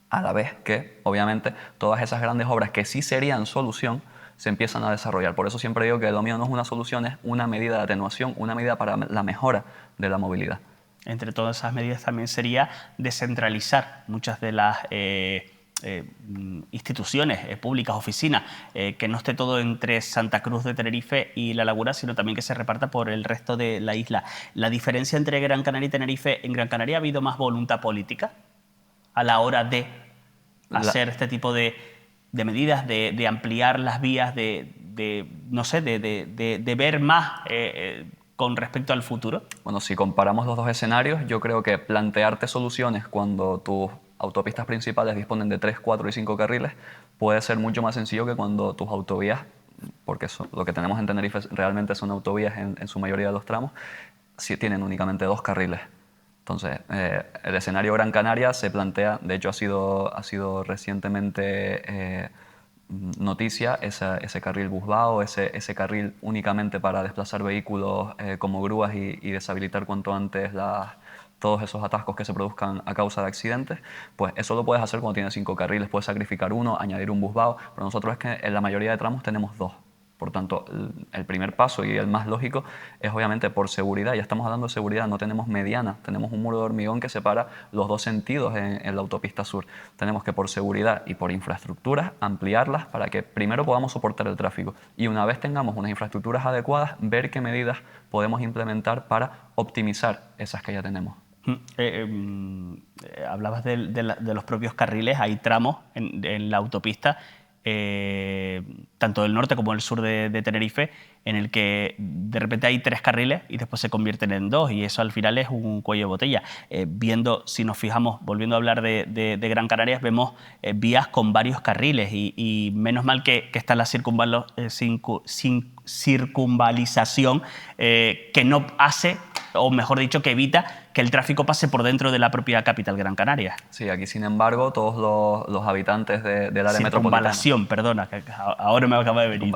A la vez que, obviamente, todas esas grandes obras que sí serían solución se empiezan a desarrollar. Por eso siempre digo que lo mío no es una solución, es una medida de atenuación, una medida para la mejora de la movilidad. Entre todas esas medidas también sería descentralizar muchas de las instituciones públicas, oficinas, que no esté todo entre Santa Cruz de Tenerife y La Laguna, sino también que se reparta por el resto de la isla. La diferencia entre Gran Canaria y Tenerife, ¿en Gran Canaria ha habido más voluntad política a la hora de hacer este tipo de medidas, de ampliar las vías, de ver más con respecto al futuro? Bueno, si comparamos los dos escenarios, yo creo que plantearte soluciones cuando tus autopistas principales disponen de 3, 4 y 5 carriles puede ser mucho más sencillo que cuando tus autovías, porque lo que tenemos en Tenerife realmente son autovías en su mayoría de los tramos, sí tienen únicamente 2 carriles. Entonces, el escenario Gran Canaria se plantea, de hecho ha sido recientemente noticia, ese carril Busbao, ese carril únicamente para desplazar vehículos como grúas y deshabilitar cuanto antes todos esos atascos que se produzcan a causa de accidentes, pues eso lo puedes hacer cuando tienes 5 carriles, puedes sacrificar uno, añadir un Busbao, pero nosotros es que en la mayoría de tramos tenemos 2. Por tanto, el primer paso y el más lógico es obviamente por seguridad. Ya estamos hablando de seguridad, no tenemos mediana, tenemos un muro de hormigón que separa los dos sentidos en la autopista sur. Tenemos que por seguridad y por infraestructuras ampliarlas para que primero podamos soportar el tráfico y una vez tengamos unas infraestructuras adecuadas, ver qué medidas podemos implementar para optimizar esas que ya tenemos. Hablabas de los propios carriles, hay tramos en la autopista tanto del norte como del sur de Tenerife, en el que de repente hay 3 carriles y después se convierten en 2, y eso al final es un cuello de botella. Si nos fijamos, volviendo a hablar de Gran Canarias, vemos vías con varios carriles y menos mal que está la circunvalización que no hace, o mejor dicho, que evita que el tráfico pase por dentro de la propia capital Gran Canaria. Sí, aquí sin embargo todos los habitantes del área metropolitana... Circunvalación, perdona, que ahora me acaba de venir.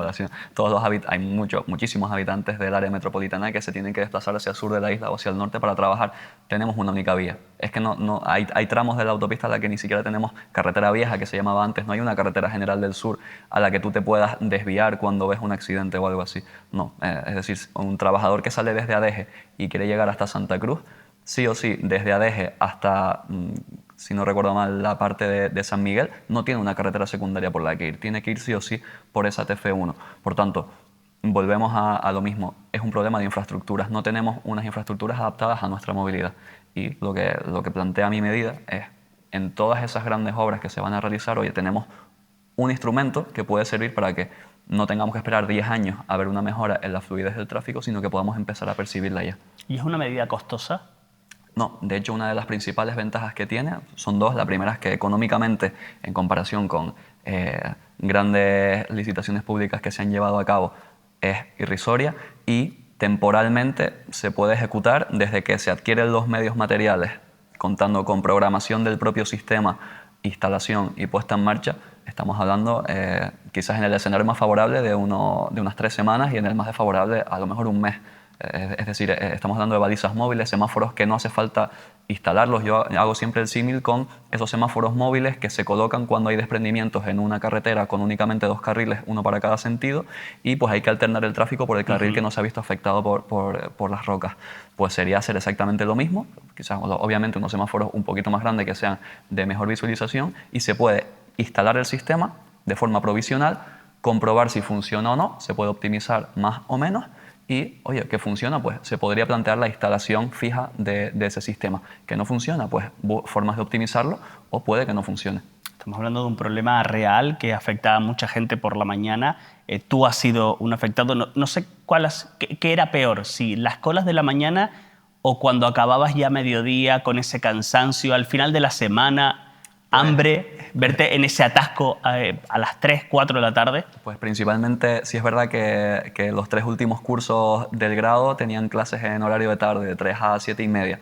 Hay muchísimos habitantes del área metropolitana que se tienen que desplazar hacia el sur de la isla o hacia el norte para trabajar. Tenemos una única vía. Es que hay tramos de la autopista a la que ni siquiera tenemos carretera vieja, que se llamaba antes. No hay una carretera general del sur a la que tú te puedas desviar cuando ves un accidente o algo así. No, es decir, un trabajador que sale desde Adeje y quiere llegar hasta Santa Cruz, sí o sí, desde Adeje hasta, si no recuerdo mal, la parte de San Miguel, no tiene una carretera secundaria por la que ir. Tiene que ir sí o sí por esa TF1. Por tanto, volvemos a lo mismo. Es un problema de infraestructuras. No tenemos unas infraestructuras adaptadas a nuestra movilidad. Y lo que plantea mi medida es, en todas esas grandes obras que se van a realizar, oye, tenemos un instrumento que puede servir para que no tengamos que esperar 10 años a ver una mejora en la fluidez del tráfico, sino que podamos empezar a percibirla ya. ¿Y es una medida costosa? No, de hecho una de las principales ventajas que tiene son dos. La primera es que económicamente, en comparación con grandes licitaciones públicas que se han llevado a cabo, es irrisoria, y temporalmente se puede ejecutar desde que se adquieren los medios materiales, contando con programación del propio sistema, instalación y puesta en marcha. Estamos hablando quizás en el escenario más favorable de unas 3 semanas y en el más desfavorable a lo mejor un mes. Es decir, estamos hablando de balizas móviles, semáforos que no hace falta instalarlos. Yo hago siempre el símil con esos semáforos móviles que se colocan cuando hay desprendimientos en una carretera con únicamente 2 carriles, uno para cada sentido, y pues hay que alternar el tráfico por el carril que no se ha visto afectado por las rocas. Pues sería hacer exactamente lo mismo, quizás obviamente unos semáforos un poquito más grandes que sean de mejor visualización, y se puede instalar el sistema de forma provisional, comprobar si funciona o no, se puede optimizar más o menos. Y, oye, que funciona, pues se podría plantear la instalación fija de ese sistema. Que no funciona, pues formas de optimizarlo, o puede que no funcione. Estamos hablando de un problema real que afecta a mucha gente por la mañana. Tú has sido un afectado. No sé qué era peor, si las colas de la mañana o cuando acababas ya a mediodía con ese cansancio, al final de la semana, hambre, verte en ese atasco a las 3, 4 de la tarde. Pues principalmente, sí es verdad que los 3 últimos cursos del grado tenían clases en horario de tarde, de 3 a 7 y media.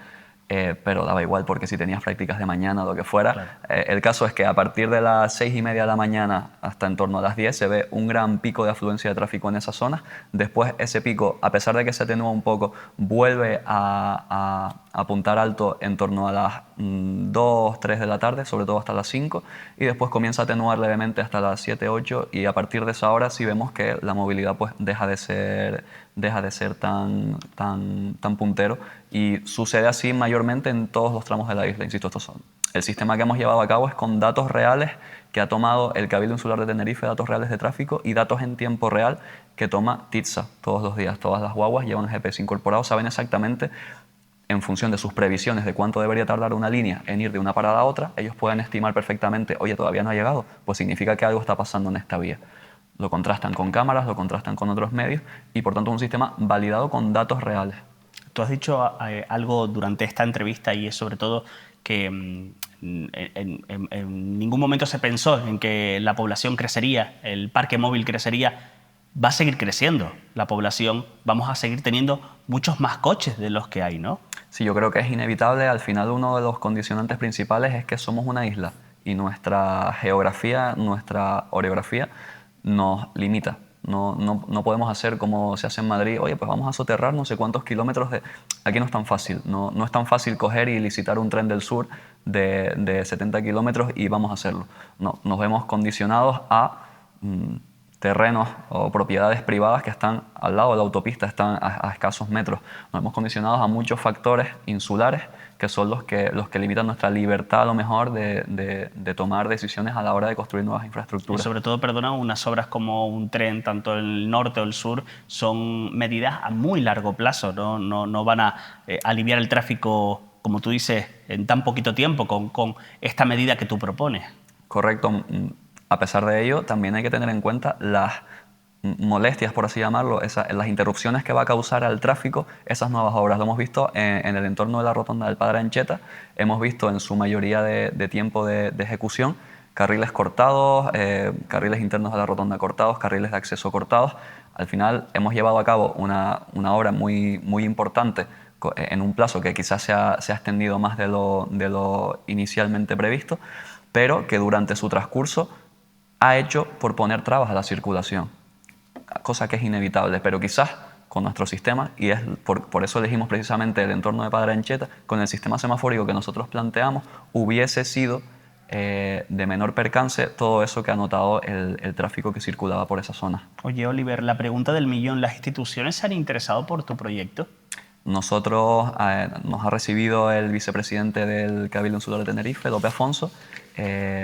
Pero daba igual porque si tenías prácticas de mañana o lo que fuera. Claro. El caso es que a partir de las 6 y media de la mañana hasta en torno a las 10 se ve un gran pico de afluencia de tráfico en esas zonas. Después ese pico, a pesar de que se atenúa un poco, vuelve a apuntar alto en torno a las 2, 3 de la tarde, sobre todo hasta las 5, y después comienza a atenuar levemente hasta las 7, 8, y a partir de esa hora sí vemos que la movilidad pues deja de ser tan puntero, y sucede así mayormente en todos los tramos de la isla. Insisto, el sistema que hemos llevado a cabo es con datos reales que ha tomado el Cabildo Insular de Tenerife, datos reales de tráfico y datos en tiempo real que toma TITSA todos los días. Todas las guaguas llevan GPS incorporado, saben exactamente, en función de sus previsiones de cuánto debería tardar una línea en ir de una parada a otra, ellos pueden estimar perfectamente, oye, todavía no ha llegado, pues significa que algo está pasando en esta vía. Lo contrastan con cámaras, lo contrastan con otros medios, y por tanto un sistema validado con datos reales. Tú has dicho algo durante esta entrevista, y es sobre todo que en ningún momento se pensó en que la población crecería, el parque móvil crecería. Va a seguir creciendo la población, vamos a seguir teniendo muchos más coches de los que hay, ¿no? Sí, yo creo que es inevitable. Al final uno de los condicionantes principales es que somos una isla y nuestra geografía, nuestra orografía nos limita. No podemos hacer como se hace en Madrid, oye, pues vamos a soterrar no sé cuántos kilómetros de... Aquí no es tan fácil, no es tan fácil coger y licitar un tren del sur de 70 kilómetros y vamos a hacerlo. No, nos vemos condicionados a terrenos o propiedades privadas que están al lado de la autopista, están a escasos metros. Nos hemos condicionado a muchos factores insulares que son los que limitan nuestra libertad a lo mejor de tomar decisiones a la hora de construir nuevas infraestructuras. Y sobre todo, perdona, unas obras como un tren, tanto el norte o el sur, son medidas a muy largo plazo, no van a aliviar el tráfico, como tú dices, en tan poquito tiempo con esta medida que tú propones. Correcto. A pesar de ello, también hay que tener en cuenta las molestias, por así llamarlo, las interrupciones que va a causar al tráfico esas nuevas obras. Lo hemos visto en el entorno de la rotonda del Padre Ancheta, hemos visto en su mayoría de tiempo de ejecución carriles cortados, carriles internos de la rotonda cortados, carriles de acceso cortados. Al final hemos llevado a cabo una obra muy, muy importante en un plazo que quizás se ha extendido más de lo inicialmente previsto, pero que durante su transcurso ha hecho por poner trabas a la circulación, cosa que es inevitable, pero quizás con nuestro sistema, y es por eso elegimos precisamente el entorno de Padre Ancheta, con el sistema semafórico que nosotros planteamos, hubiese sido de menor percance todo eso que ha notado el tráfico que circulaba por esa zona. Oye, Oliver, la pregunta del millón, ¿las instituciones se han interesado por tu proyecto? Nosotros nos ha recibido el vicepresidente del Cabildo Insular de Tenerife, Lope Afonso,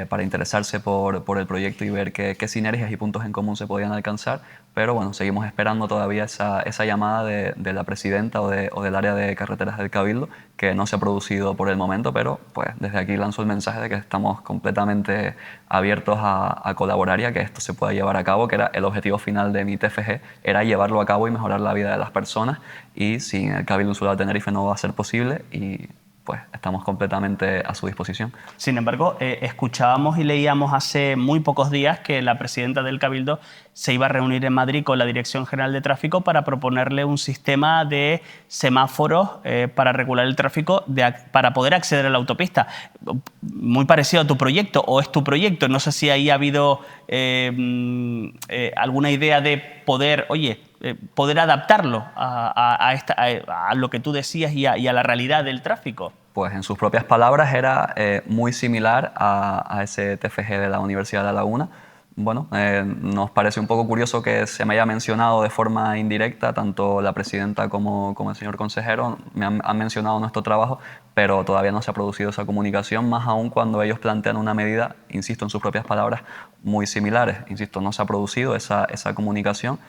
para interesarse por el proyecto y ver qué sinergias y puntos en común se podían alcanzar, pero bueno, seguimos esperando todavía esa llamada de la presidenta o del área de carreteras del Cabildo, que no se ha producido por el momento, pero pues desde aquí lanzo el mensaje de que estamos completamente abiertos a colaborar y a que esto se pueda llevar a cabo, que era el objetivo final de mi TFG, era llevarlo a cabo y mejorar la vida de las personas, y sin el Cabildo Insular de Tenerife no va a ser posible, y pues estamos completamente a su disposición. Sin embargo, escuchábamos y leíamos hace muy pocos días que la presidenta del Cabildo se iba a reunir en Madrid con la Dirección General de Tráfico para proponerle un sistema de semáforos para regular el tráfico para poder acceder a la autopista. Muy parecido a tu proyecto, o es tu proyecto. No sé si ahí ha habido alguna idea de poder, poder adaptarlo a lo que tú decías y a la realidad del tráfico. Pues en sus propias palabras era muy similar a ese TFG de la Universidad de La Laguna. Bueno, nos parece un poco curioso que se me haya mencionado de forma indirecta, tanto la presidenta como el señor consejero han mencionado nuestro trabajo, pero todavía no se ha producido esa comunicación, más aún cuando ellos plantean una medida, insisto, en sus propias palabras, muy similares. Insisto, no se ha producido esa comunicación.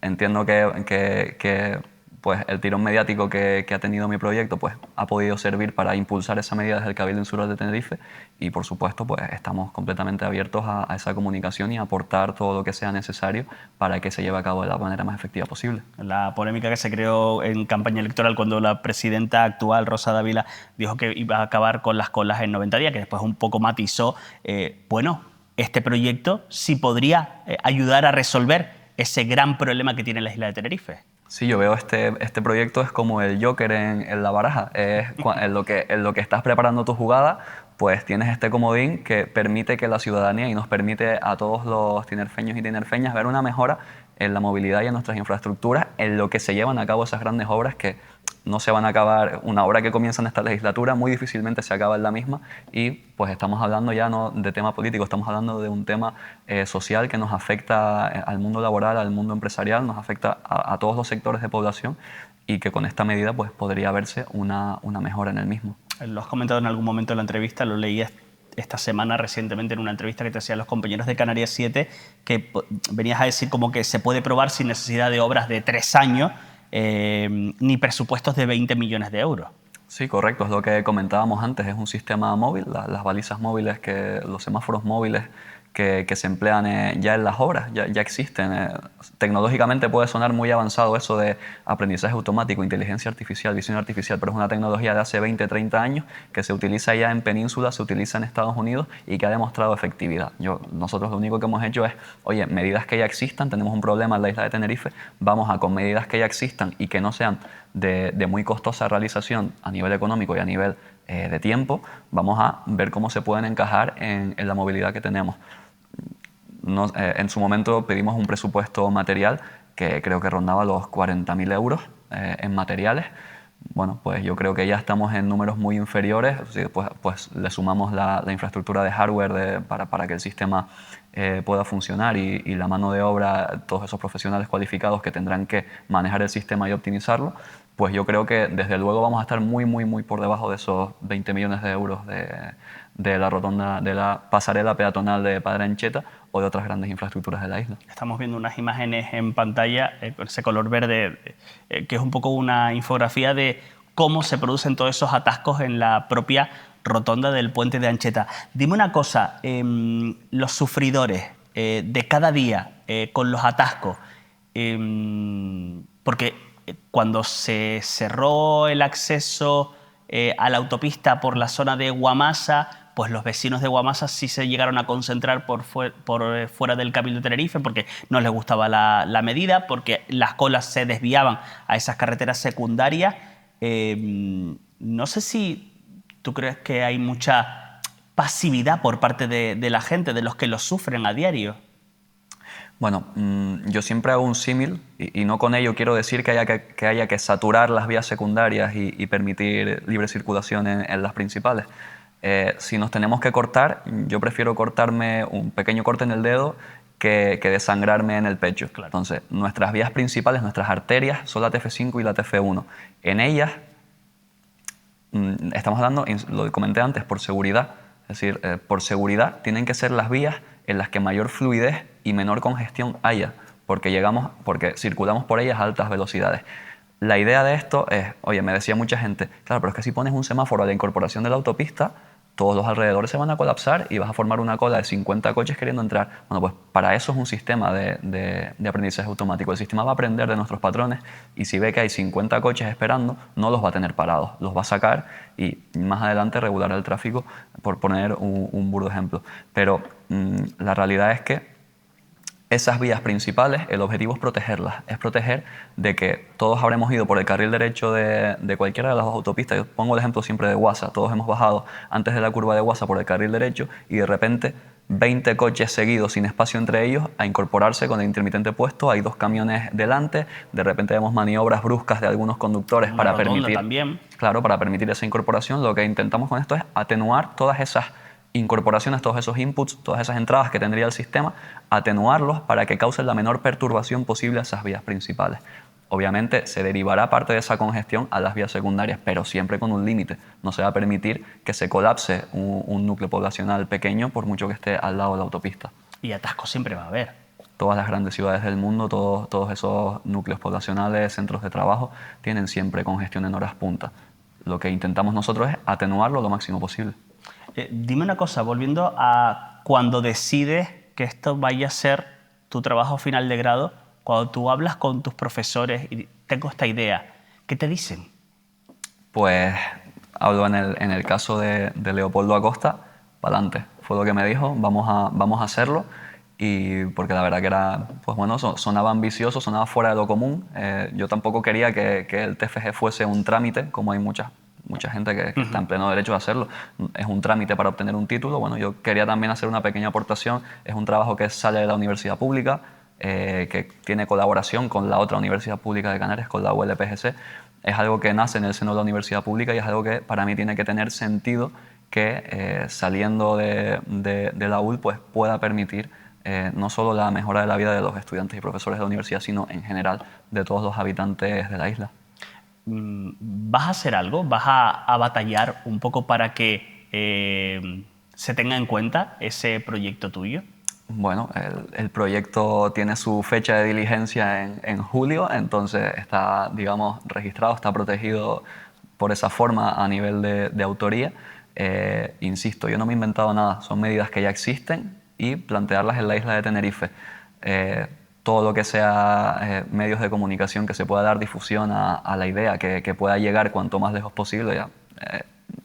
Entiendo que pues el tirón mediático que ha tenido mi proyecto pues ha podido servir para impulsar esa medida desde el Cabildo Insular de Tenerife, y por supuesto pues estamos completamente abiertos a esa comunicación y a aportar todo lo que sea necesario para que se lleve a cabo de la manera más efectiva posible. La polémica que se creó en campaña electoral cuando la presidenta actual, Rosa Dávila, dijo que iba a acabar con las colas en 90 días, que después un poco matizó, este proyecto sí podría ayudar a resolver ese gran problema que tiene la isla de Tenerife. Sí, yo veo este proyecto es como el Joker en la baraja. En lo que estás preparando tu jugada, pues tienes este comodín que permite que la ciudadanía y nos permite a todos los tinerfeños y tinerfeñas ver una mejora en la movilidad y en nuestras infraestructuras, en lo que se llevan a cabo esas grandes obras que no se van a acabar. Una obra que comienza en esta legislatura muy difícilmente se acaba en la misma, y pues estamos hablando ya no de tema político, estamos hablando de un tema social que nos afecta al mundo laboral, al mundo empresarial, nos afecta a todos los sectores de población, y que con esta medida pues podría verse una mejora en el mismo. Lo has comentado en algún momento de la entrevista, lo leí esta semana recientemente en una entrevista que te hacían los compañeros de Canarias 7, que venías a decir como que se puede probar sin necesidad de obras de 3 años, ni presupuestos de 20 millones de euros. Sí, correcto, es lo que comentábamos antes, es un sistema móvil, las balizas móviles, los semáforos móviles que se emplean ya en las obras, ya existen. Tecnológicamente puede sonar muy avanzado eso de aprendizaje automático, inteligencia artificial, visión artificial, pero es una tecnología de hace 20, 30 años que se utiliza ya en Península, se utiliza en Estados Unidos y que ha demostrado efectividad. Nosotros lo único que hemos hecho es, medidas que ya existan, tenemos un problema en la isla de Tenerife, vamos con medidas que ya existan y que no sean de muy costosa realización a nivel económico y a nivel de tiempo, vamos a ver cómo se pueden encajar en la movilidad que tenemos. En su momento pedimos un presupuesto material que creo que rondaba los 40.000 euros en materiales. Bueno, pues yo creo que ya estamos en números muy inferiores, pues le sumamos la infraestructura de hardware para que el sistema pueda funcionar y la mano de obra, todos esos profesionales cualificados que tendrán que manejar el sistema y optimizarlo, pues yo creo que desde luego vamos a estar muy, muy, muy por debajo de esos 20 millones de euros de la rotonda, de la pasarela peatonal de Padre Ancheta o de otras grandes infraestructuras de la isla. Estamos viendo unas imágenes en pantalla con ese color verde, que es un poco una infografía de cómo se producen todos esos atascos en la propia rotonda del puente de Ancheta. Dime una cosa, los sufridores de cada día con los atascos, porque cuando se cerró el acceso a la autopista por la zona de Guamasa, pues los vecinos de Guamasa sí se llegaron a concentrar por fuera del Cabildo de Tenerife porque no les gustaba la medida, porque las colas se desviaban a esas carreteras secundarias. No sé si tú crees que hay mucha pasividad por parte de la gente, de los que lo sufren a diario. Bueno, yo siempre hago un símil y no con ello quiero decir que haya que saturar las vías secundarias y permitir libre circulación en las principales. Si nos tenemos que cortar, yo prefiero cortarme un pequeño corte en el dedo que desangrarme en el pecho. Claro. Entonces, nuestras vías principales, nuestras arterias, son la TF5 y la TF1. En ellas, estamos hablando, lo comenté antes, por seguridad. Es decir, por seguridad tienen que ser las vías en las que mayor fluidez y menor congestión haya, porque circulamos por ellas a altas velocidades. La idea de esto es, oye, me decía mucha gente, claro, pero es que si pones un semáforo a la incorporación de la autopista, todos los alrededores se van a colapsar y vas a formar una cola de 50 coches queriendo entrar. Bueno, pues para eso es un sistema de aprendizaje automático. El sistema va a aprender de nuestros patrones y si ve que hay 50 coches esperando, no los va a tener parados, los va a sacar y más adelante regulará el tráfico, por poner un burdo ejemplo. Pero la realidad es que esas vías principales, el objetivo es protegerlas, es proteger de que todos habremos ido por el carril derecho de cualquiera de las dos autopistas. Yo pongo el ejemplo siempre de Guasa, todos hemos bajado antes de la curva de Guasa por el carril derecho y de repente 20 coches seguidos sin espacio entre ellos a incorporarse con el intermitente puesto, hay 2 camiones delante, de repente vemos maniobras bruscas de algunos conductores para permitir, también. Claro, para permitir esa incorporación. Lo que intentamos con esto es atenuar todas esas incorporaciones, todos esos inputs, todas esas entradas que tendría el sistema, atenuarlos para que causen la menor perturbación posible a esas vías principales. Obviamente se derivará parte de esa congestión a las vías secundarias, pero siempre con un límite. No se va a permitir que se colapse un núcleo poblacional pequeño por mucho que esté al lado de la autopista. Y atascos siempre va a haber. Todas las grandes ciudades del mundo, todos esos núcleos poblacionales, centros de trabajo, tienen siempre congestión en horas punta. Lo que intentamos nosotros es atenuarlo lo máximo posible. Dime una cosa, volviendo a cuando decides que esto vaya a ser tu trabajo final de grado, cuando tú hablas con tus profesores y tengo esta idea, ¿qué te dicen? Pues hablo en el caso de Leopoldo Acosta, para adelante. Fue lo que me dijo, vamos a hacerlo. Y porque la verdad que era, pues bueno, sonaba ambicioso, sonaba fuera de lo común. Yo tampoco quería que el TFG fuese un trámite, como hay mucha gente que está en pleno derecho de hacerlo. Es un trámite para obtener un título. Bueno, yo quería también hacer una pequeña aportación. Es un trabajo que sale de la universidad pública, que tiene colaboración con la otra universidad pública de Canarias, con la ULPGC. Es algo que nace en el seno de la universidad pública y es algo que para mí tiene que tener sentido que saliendo de la UL pues, pueda permitir no solo la mejora de la vida de los estudiantes y profesores de la universidad, sino en general de todos los habitantes de la isla. ¿Vas a hacer algo? ¿Vas a batallar un poco para que se tenga en cuenta ese proyecto tuyo? Bueno, el proyecto tiene su fecha de diligencia en julio, entonces está, digamos, registrado, está protegido por esa forma a nivel de autoría. Insisto, yo no me he inventado nada, son medidas que ya existen y plantearlas en la isla de Tenerife. Todo lo que sea medios de comunicación que se pueda dar difusión a la idea, que pueda llegar cuanto más lejos posible, ya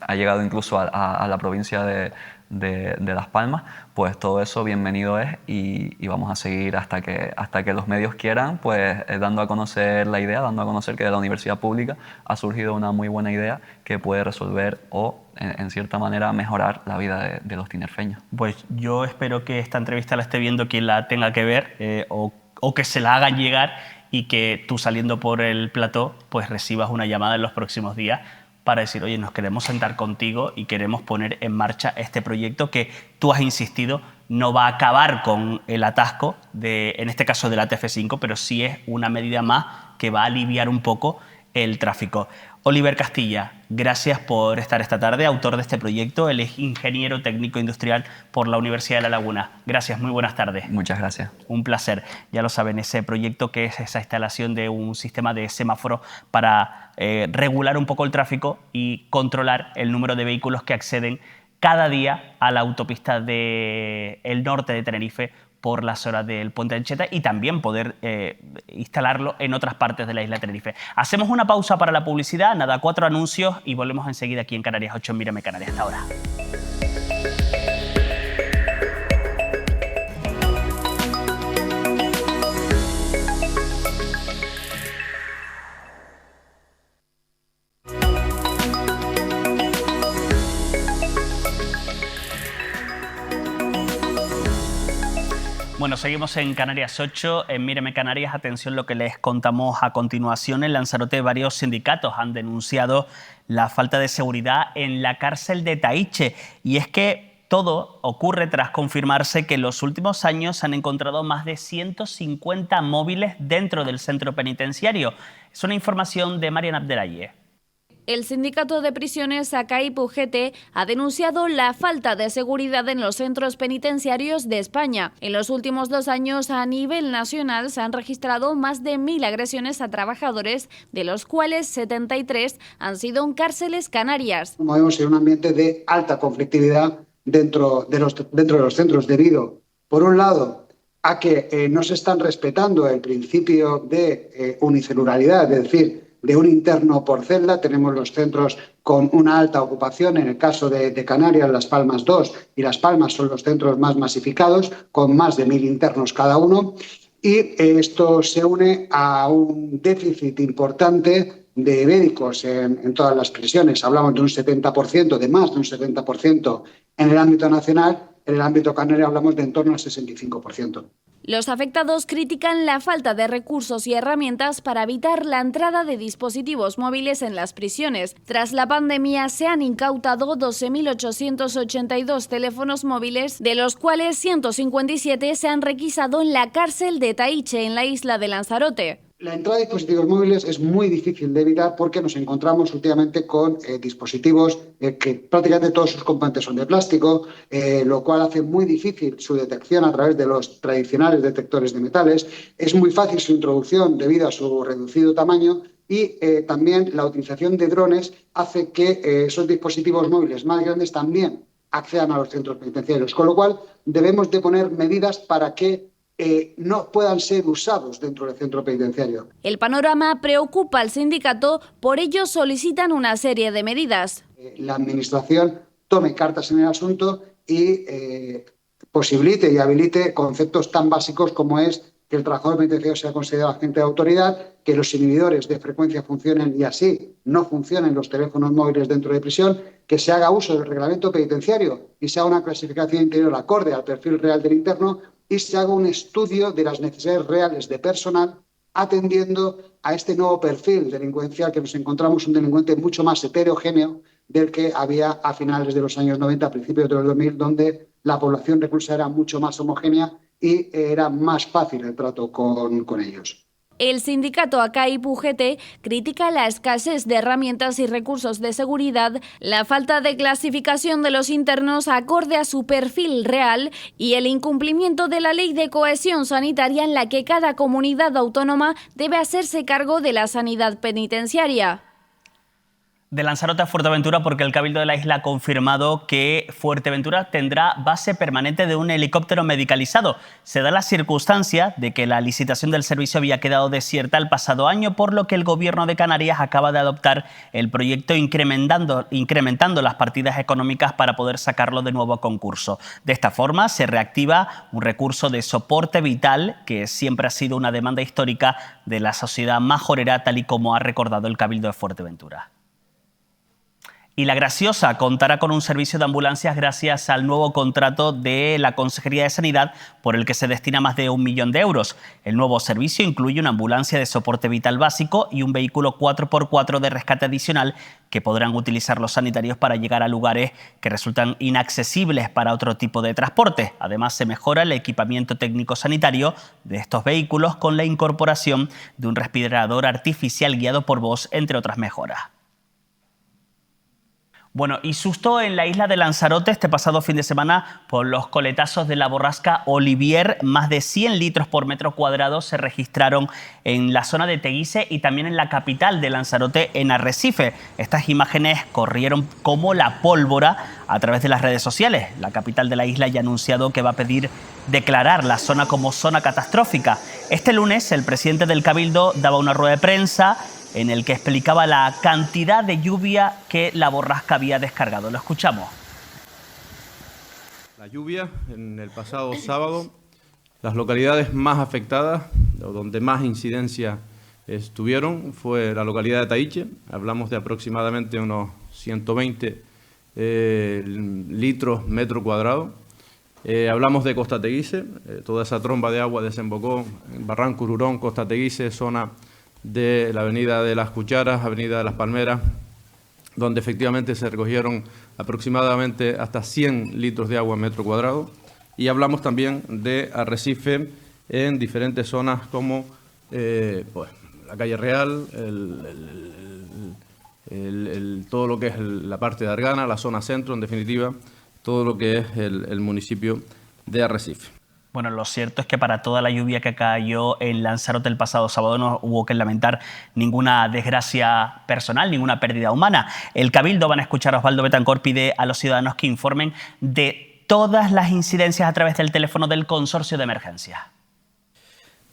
ha llegado incluso a la provincia de Las Palmas, pues todo eso bienvenido es y vamos a seguir hasta que los medios quieran, pues dando a conocer la idea, dando a conocer que de la universidad pública ha surgido una muy buena idea que puede resolver o en cierta manera mejorar la vida de los tinerfeños. Pues yo espero que esta entrevista la esté viendo quien la tenga que ver o que se la hagan llegar y que tú saliendo por el plató pues recibas una llamada en los próximos días para decir, oye, nos queremos sentar contigo y queremos poner en marcha este proyecto que tú has insistido no va a acabar con el atasco, en este caso de la TF5, pero sí es una medida más que va a aliviar un poco el tráfico. Oliver Castilla, gracias por estar esta tarde, autor de este proyecto. Él es ingeniero técnico industrial por la Universidad de La Laguna. Gracias, muy buenas tardes. Muchas gracias. Un placer. Ya lo saben, ese proyecto que es esa instalación de un sistema de semáforos para regular un poco el tráfico y controlar el número de vehículos que acceden cada día a la autopista del norte de Tenerife por las horas del Puente de Ancheta y también poder instalarlo en otras partes de la isla de Tenerife. Hacemos una pausa para la publicidad, nada, 4 anuncios y volvemos enseguida aquí en Canarias 8 en Mírame Canarias. Hasta ahora. Bueno, seguimos en Canarias 8, en Mírame Canarias. Atención lo que les contamos a continuación. En Lanzarote varios sindicatos han denunciado la falta de seguridad en la cárcel de Taíche. Y es que todo ocurre tras confirmarse que en los últimos años se han encontrado más de 150 móviles dentro del centro penitenciario. Es una información de Marian Abdelaye. El sindicato de prisiones ACAIP-UGT ha denunciado la falta de seguridad en los centros penitenciarios de España. En los últimos 2 años, a nivel nacional, se han registrado más de 1000 agresiones a trabajadores, de los cuales 73 han sido en cárceles canarias. Como vemos, en un ambiente de alta conflictividad dentro de los centros debido, por un lado, a que no se están respetando el principio de unicelularidad, es decir, de un interno por celda. Tenemos los centros con una alta ocupación, en el caso de Canarias, Las Palmas 2 y Las Palmas son los centros más masificados, con más de 1000 internos cada uno, y esto se une a un déficit importante de médicos en todas las prisiones. Hablamos de un 70%, de más de un 70% en el ámbito nacional. En el ámbito canario hablamos de en torno al 65%. Los afectados critican la falta de recursos y herramientas para evitar la entrada de dispositivos móviles en las prisiones. Tras la pandemia se han incautado 12.882 teléfonos móviles, de los cuales 157 se han requisado en la cárcel de Taíche, en la isla de Lanzarote. La entrada de dispositivos móviles es muy difícil de evitar porque nos encontramos últimamente con dispositivos que prácticamente todos sus componentes son de plástico, lo cual hace muy difícil su detección a través de los tradicionales detectores de metales. Es muy fácil su introducción debido a su reducido tamaño y también la utilización de drones hace que esos dispositivos móviles más grandes también accedan a los centros penitenciarios, con lo cual debemos de poner medidas para que no puedan ser usados dentro del centro penitenciario. El panorama preocupa al sindicato, por ello solicitan una serie de medidas. La Administración tome cartas en el asunto y posibilite y habilite conceptos tan básicos como es que el trabajador penitenciario sea considerado agente de autoridad, que los inhibidores de frecuencia funcionen y así no funcionen los teléfonos móviles dentro de prisión, que se haga uso del reglamento penitenciario y se haga una clasificación interior acorde al perfil real del interno y se haga un estudio de las necesidades reales de personal atendiendo a este nuevo perfil delincuencial que nos encontramos, un delincuente mucho más heterogéneo del que había a finales de los años 90, a principios de los 2000, donde la población reclusa era mucho más homogénea y era más fácil el trato con ellos. El sindicato ACAIP-UGT critica la escasez de herramientas y recursos de seguridad, la falta de clasificación de los internos acorde a su perfil real y el incumplimiento de la ley de cohesión sanitaria en la que cada comunidad autónoma debe hacerse cargo de la sanidad penitenciaria. De Lanzarote a Fuerteventura, porque el Cabildo de la isla ha confirmado que Fuerteventura tendrá base permanente de un helicóptero medicalizado. Se da la circunstancia de que la licitación del servicio había quedado desierta el pasado año, por lo que el Gobierno de Canarias acaba de adoptar el proyecto incrementando las partidas económicas para poder sacarlo de nuevo a concurso. De esta forma se reactiva un recurso de soporte vital que siempre ha sido una demanda histórica de la sociedad majorera, tal y como ha recordado el Cabildo de Fuerteventura. Y La Graciosa contará con un servicio de ambulancias gracias al nuevo contrato de la Consejería de Sanidad, por el que se destina más de 1 millón de euros. El nuevo servicio incluye una ambulancia de soporte vital básico y un vehículo 4x4 de rescate adicional que podrán utilizar los sanitarios para llegar a lugares que resultan inaccesibles para otro tipo de transporte. Además, se mejora el equipamiento técnico sanitario de estos vehículos con la incorporación de un respirador artificial guiado por voz, entre otras mejoras. Bueno, y susto en la isla de Lanzarote este pasado fin de semana por los coletazos de la borrasca Olivier. Más de 100 litros por metro cuadrado se registraron en la zona de Teguise y también en la capital de Lanzarote, en Arrecife. Estas imágenes corrieron como la pólvora a través de las redes sociales. La capital de la isla ya ha anunciado que va a pedir declarar la zona como zona catastrófica. Este lunes el presidente del Cabildo daba una rueda de prensa en el que explicaba la cantidad de lluvia que la borrasca había descargado. Lo escuchamos. La lluvia en el pasado sábado, las localidades más afectadas, o donde más incidencia estuvieron, fue la localidad de Taiche. Hablamos de aproximadamente unos 120 litros metro cuadrado. Hablamos de Costa Teguise, toda esa tromba de agua desembocó en Barranco Ururón, Costa Teguise, zona de la avenida de las Cucharas, avenida de las Palmeras, donde efectivamente se recogieron aproximadamente hasta 100 litros de agua en metro cuadrado. Y hablamos también de Arrecife en diferentes zonas como pues, la calle Real, todo lo que es la parte de Argana, la zona centro, en definitiva, todo lo que es el municipio de Arrecife. Bueno, lo cierto es que para toda la lluvia que cayó en Lanzarote el pasado sábado no hubo que lamentar ninguna desgracia personal, ninguna pérdida humana. El Cabildo, van a escuchar a Osvaldo Betancor, pide a los ciudadanos que informen de todas las incidencias a través del teléfono del Consorcio de Emergencia.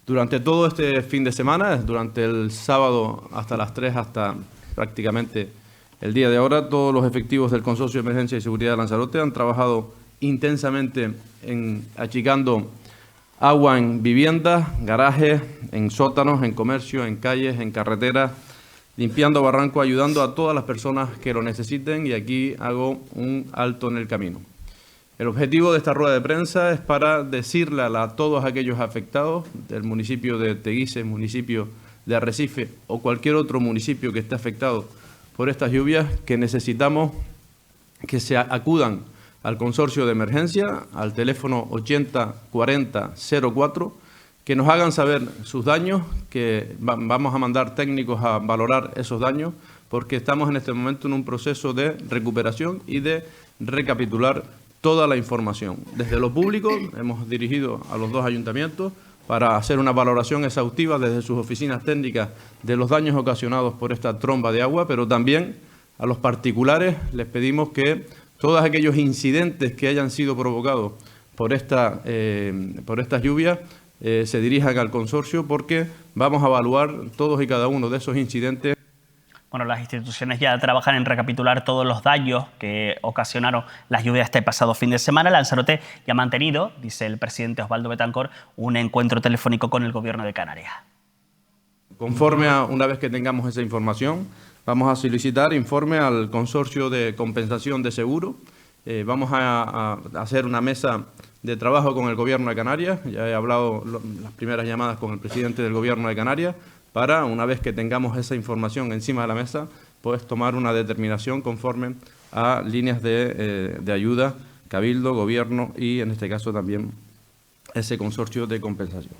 Durante todo este fin de semana, durante el sábado hasta las 3, hasta prácticamente el día de ahora, todos los efectivos del Consorcio de Emergencia y Seguridad de Lanzarote han trabajado intensamente en achicando agua en viviendas, garajes, en sótanos, en comercio, en calles, en carreteras, limpiando barranco, ayudando a todas las personas que lo necesiten, y aquí hago un alto en el camino. El objetivo de esta rueda de prensa es para decirle a todos aquellos afectados del municipio de Teguise, municipio de Arrecife o cualquier otro municipio que esté afectado por estas lluvias, que necesitamos que se acudan al consorcio de emergencia, al teléfono 804004, que nos hagan saber sus daños, que vamos a mandar técnicos a valorar esos daños, porque estamos en este momento en un proceso de recuperación y de recapitular toda la información. Desde lo público hemos dirigido a los dos ayuntamientos para hacer una valoración exhaustiva desde sus oficinas técnicas de los daños ocasionados por esta tromba de agua, pero también a los particulares les pedimos que todos aquellos incidentes que hayan sido provocados por estas lluvias se dirijan al consorcio, porque vamos a evaluar todos y cada uno de esos incidentes. Bueno, las instituciones ya trabajan en recapitular todos los daños que ocasionaron las lluvias este pasado fin de semana. Lanzarote ya ha mantenido, dice el presidente Osvaldo Betancor, un encuentro telefónico con el Gobierno de Canarias. Conforme a una vez que tengamos esa información, vamos a solicitar informe al Consorcio de Compensación de Seguro. Vamos a hacer una mesa de trabajo con el Gobierno de Canarias. Ya he hablado las primeras llamadas con el presidente del Gobierno de Canarias para, una vez que tengamos esa información encima de la mesa, pues tomar una determinación conforme a líneas de ayuda, Cabildo, Gobierno y, en este caso, también ese Consorcio de Compensación.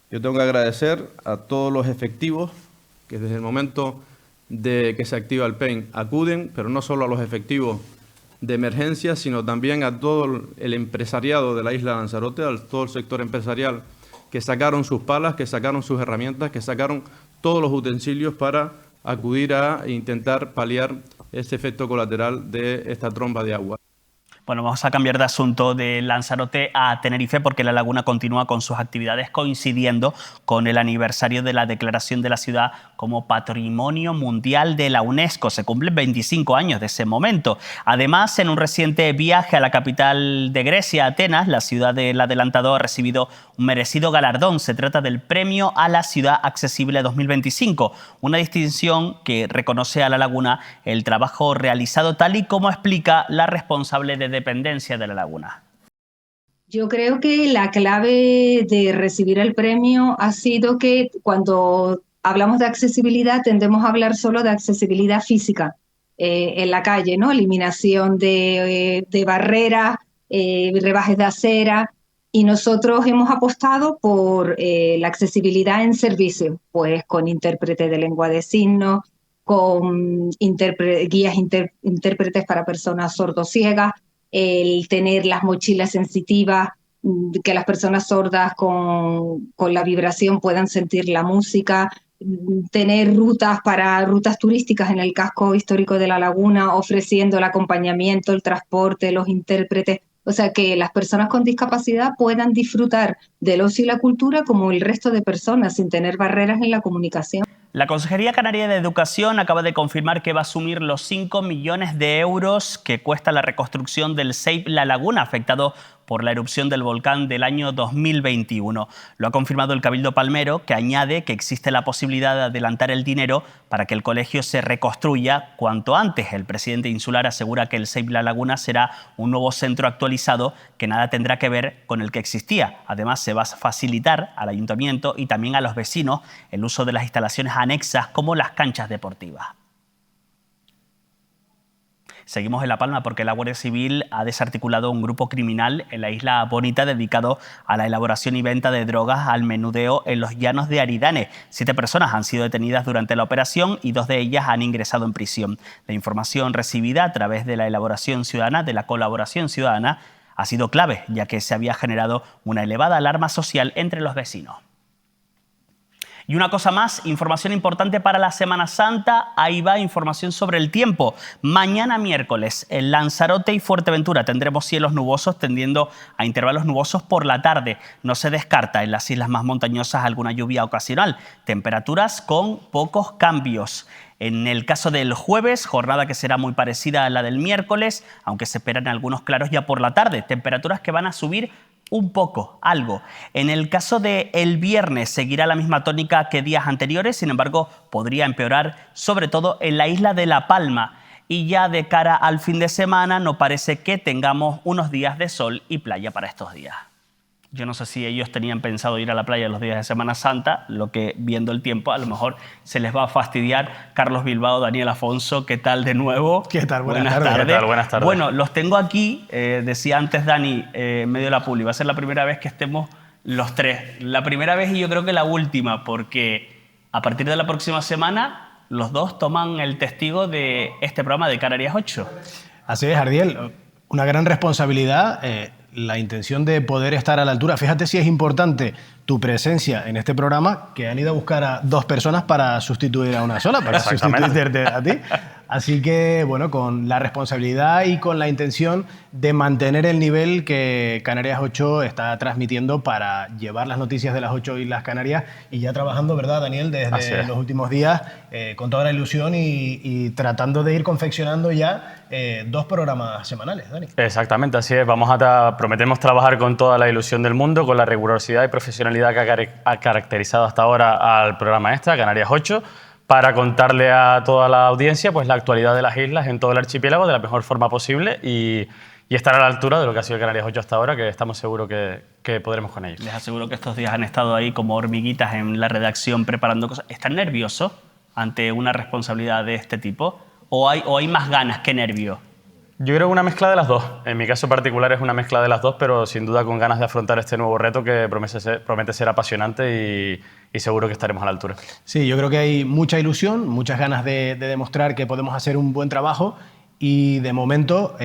Yo tengo que agradecer a todos los efectivos que desde el momento de que se activa el PEN acuden, pero no solo a los efectivos de emergencia, sino también a todo el empresariado de la isla de Lanzarote, a todo el sector empresarial que sacaron sus palas, que sacaron sus herramientas, que sacaron todos los utensilios para acudir a intentar paliar este efecto colateral de esta tromba de agua. Bueno, vamos a cambiar de asunto de Lanzarote a Tenerife, porque la laguna continúa con sus actividades coincidiendo con el aniversario de la declaración de la ciudad como Patrimonio Mundial de la UNESCO. Se cumplen 25 años de ese momento. Además, en un reciente viaje a la capital de Grecia, Atenas, la ciudad del adelantado ha recibido un merecido galardón. Se trata del Premio a la Ciudad Accesible 2025, una distinción que reconoce a la laguna el trabajo realizado, tal y como explica la responsable de dependencia de la laguna. Yo creo que la clave de recibir el premio ha sido que cuando hablamos de accesibilidad tendemos a hablar solo de accesibilidad física en la calle, ¿no? Eliminación de barreras, rebajes de acera, y nosotros hemos apostado por la accesibilidad en servicio, pues con intérprete de lengua de signos, con intérpretes para personas sordociegas, el tener las mochilas sensitivas, que las personas sordas con la vibración puedan sentir la música, tener rutas turísticas en el casco histórico de La Laguna, ofreciendo el acompañamiento, el transporte, los intérpretes. O sea, que las personas con discapacidad puedan disfrutar del ocio y la cultura como el resto de personas, sin tener barreras en la comunicación. La Consejería Canaria de Educación acaba de confirmar que va a asumir los 5 millones de euros que cuesta la reconstrucción del CEIP La Laguna, afectado por la erupción del volcán del año 2021. Lo ha confirmado el Cabildo Palmero, que añade que existe la posibilidad de adelantar el dinero para que el colegio se reconstruya cuanto antes. El presidente insular asegura que el CEIP La Laguna será un nuevo centro actualizado que nada tendrá que ver con el que existía. Además, se va a facilitar al ayuntamiento y también a los vecinos el uso de las instalaciones anexas como las canchas deportivas. Seguimos en La Palma porque la Guardia Civil ha desarticulado un grupo criminal en la isla Bonita dedicado a la elaboración y venta de drogas al menudeo en los llanos de Aridane. 7 personas han sido detenidas durante la operación y 2 de ellas han ingresado en prisión. La información recibida a través de la elaboración ciudadana, de la colaboración ciudadana, ha sido clave, ya que se había generado una elevada alarma social entre los vecinos. Y una cosa más, información importante para la Semana Santa, ahí va información sobre el tiempo. Mañana miércoles en Lanzarote y Fuerteventura tendremos cielos nubosos tendiendo a intervalos nubosos por la tarde. No se descarta en las islas más montañosas alguna lluvia ocasional. Temperaturas con pocos cambios. En el caso del jueves, jornada que será muy parecida a la del miércoles, aunque se esperan algunos claros ya por la tarde. Temperaturas que van a subir un poco, algo. En el caso del viernes seguirá la misma tónica que días anteriores, sin embargo podría empeorar sobre todo en la isla de La Palma. Y ya de cara al fin de semana no parece que tengamos unos días de sol y playa para estos días. Yo no sé si ellos tenían pensado ir a la playa los días de Semana Santa, lo que viendo el tiempo a lo mejor se les va a fastidiar. Carlos Bilbao, Daniel Afonso, ¿qué tal de nuevo? ¿Qué tal? Buenas tardes. ¿Qué tal? Buenas tardes. Bueno, los tengo aquí, decía antes Dani, medio de la publi, va a ser la primera vez que estemos los tres. La primera vez y yo creo que la última, porque a partir de la próxima semana los dos toman el testigo de este programa de Canarias 8. Así es, Ardiel, una gran responsabilidad. La intención de poder estar a la altura. Fíjate si es importante tu presencia en este programa, que han ido a buscar a 2 personas para sustituir a una sola, para sustituirte a ti. Así que, bueno, con la responsabilidad y con la intención de mantener el nivel que Canarias 8 está transmitiendo para llevar las noticias de las 8 Islas Canarias y ya trabajando, ¿verdad, Daniel? Desde los últimos días, con toda la ilusión y tratando de ir confeccionando ya 2 programas semanales, Dani. Exactamente, así es. Prometemos trabajar con toda la ilusión del mundo, con la rigurosidad y profesionalidad que ha caracterizado hasta ahora al programa Canarias 8, para contarle a toda la audiencia pues la actualidad de las islas en todo el archipiélago de la mejor forma posible y estar a la altura de lo que ha sido Canarias 8 hasta ahora, que estamos seguros que podremos con ellos. Les aseguro que estos días han estado ahí como hormiguitas en la redacción preparando cosas. ¿Están nerviosos ante una responsabilidad de este tipo? ¿O hay más ganas que nervios? Yo creo que una mezcla de las dos. En mi caso particular es una mezcla de las dos, pero sin duda con ganas de afrontar este nuevo reto que promete ser apasionante y seguro que estaremos a la altura. Sí, yo creo que hay mucha ilusión, muchas ganas de demostrar que podemos hacer un buen trabajo y de momento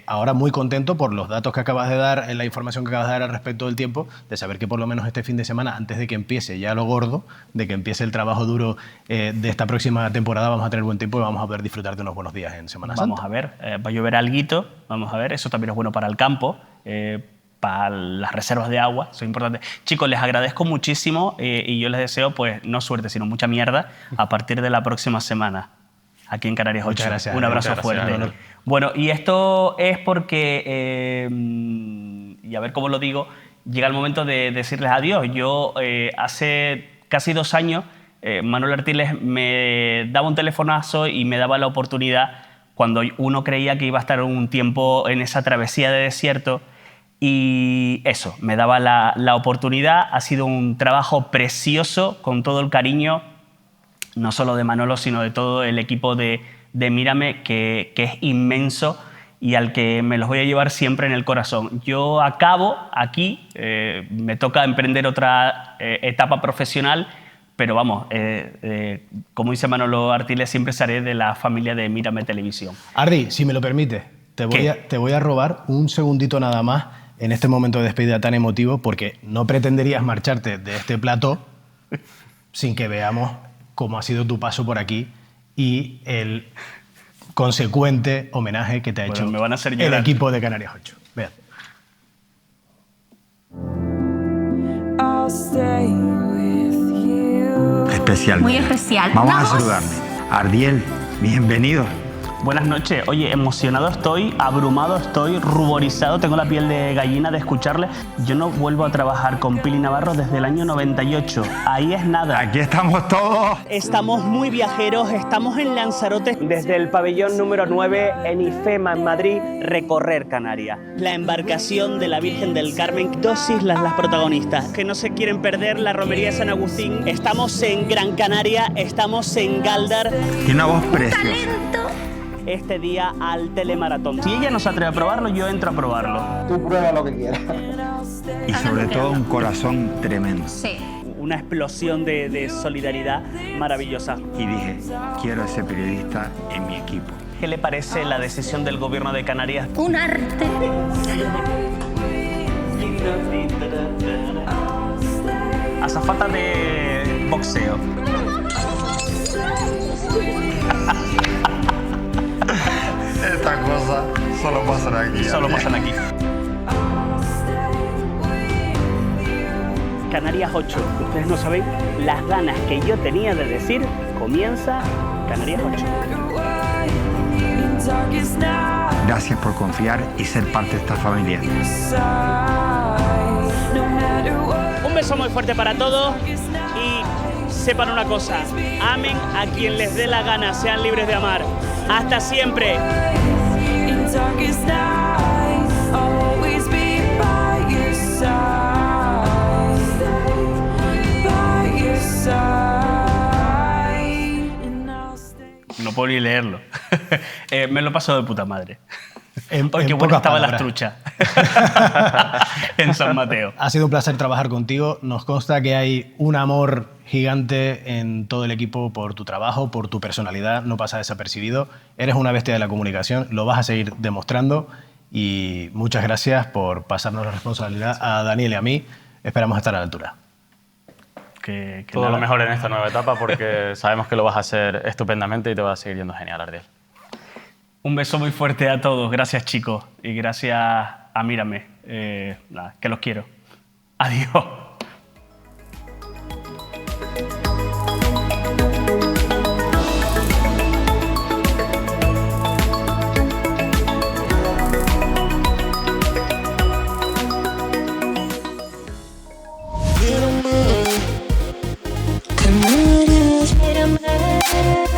ahora muy contento por los datos que acabas de dar, la información que acabas de dar al respecto del tiempo, de saber que por lo menos este fin de semana, antes de que empiece ya lo gordo, de que empiece el trabajo duro de esta próxima temporada, vamos a tener buen tiempo y vamos a poder disfrutar de unos buenos días en Semana Santa. Vamos a ver, va a llover alguito, vamos a ver, eso también es bueno para el campo, para las reservas de agua, eso es importante. Chicos, les agradezco muchísimo y yo les deseo, pues, no suerte, sino mucha mierda a partir de la próxima semana. Aquí en Canarias 8. Muchas gracias. Un abrazo fuerte. Bueno, y esto es porque, y a ver cómo lo digo, llega el momento de decirles adiós. Yo hace casi 2 años, Manuel Artiles me daba un telefonazo y me daba la oportunidad cuando uno creía que iba a estar un tiempo en esa travesía de desierto y eso, me daba la oportunidad. Ha sido un trabajo precioso con todo el cariño, no solo de Manolo, sino de todo el equipo de Mírame, que es inmenso y al que me los voy a llevar siempre en el corazón. Yo acabo aquí, me toca emprender otra etapa profesional, Pero vamos, como dice Manolo Artiles, siempre seré de la familia de Mírame Televisión. Ardi, si me lo permite, te voy a robar un segundito nada más en este momento de despedida tan emotivo, porque no pretenderías marcharte de este plató sin que veamos cómo ha sido tu paso por aquí y el consecuente homenaje que te ha hecho me van a hacer el llorar. equipo de Canarias 8. Vean. Especial. Muy especial. Vamos a saludarle. Ardiel, bienvenido. Buenas noches. Oye, emocionado estoy, abrumado estoy, ruborizado, tengo la piel de gallina de escucharle. Yo no vuelvo a trabajar con Pili Navarro desde el año 98. Ahí es nada. Aquí estamos todos. Estamos muy viajeros, estamos en Lanzarote. Desde el pabellón número 9 en IFEMA, en Madrid, recorrer Canarias. La embarcación de la Virgen del Carmen, 2 islas las protagonistas, que no se quieren perder la romería de San Agustín. Estamos en Gran Canaria, estamos en Galdar. Tiene una voz preciosa. Este día al telemaratón. Si ella no se atreve a probarlo, yo entro a probarlo. Tú prueba lo que quieras. Y sobre todo un corazón tremendo. Sí. Una explosión de solidaridad maravillosa. Y dije, quiero a ese periodista en mi equipo. ¿Qué le parece la decisión del gobierno de Canarias? Un arte. Azafata de boxeo. Estas cosas solo pasan aquí. Solo pasan aquí. Canarias 8. Ustedes no saben las ganas que yo tenía de decir comienza Canarias 8. Gracias por confiar y ser parte de esta familia. Un beso muy fuerte para todos y sepan una cosa, amen a quien les dé la gana, sean libres de amar. ¡Hasta siempre! No puedo ni leerlo. Me lo paso de puta madre. Porque bueno estaban las truchas en San Mateo. Ha sido un placer trabajar contigo. Nos consta que hay un amor gigante en todo el equipo por tu trabajo, por tu personalidad. No pasa desapercibido. Eres una bestia de la comunicación. Lo vas a seguir demostrando. Y muchas gracias por pasarnos la responsabilidad a Daniel y a mí. Esperamos estar a la altura. Todo lo mejor en esta nueva etapa porque sabemos que lo vas a hacer estupendamente y te va a seguir yendo genial, Ardiel. Un beso muy fuerte a todos. Gracias, chicos. Y gracias a Mírame. Nada, que los quiero. Adiós. Canarias, mírame.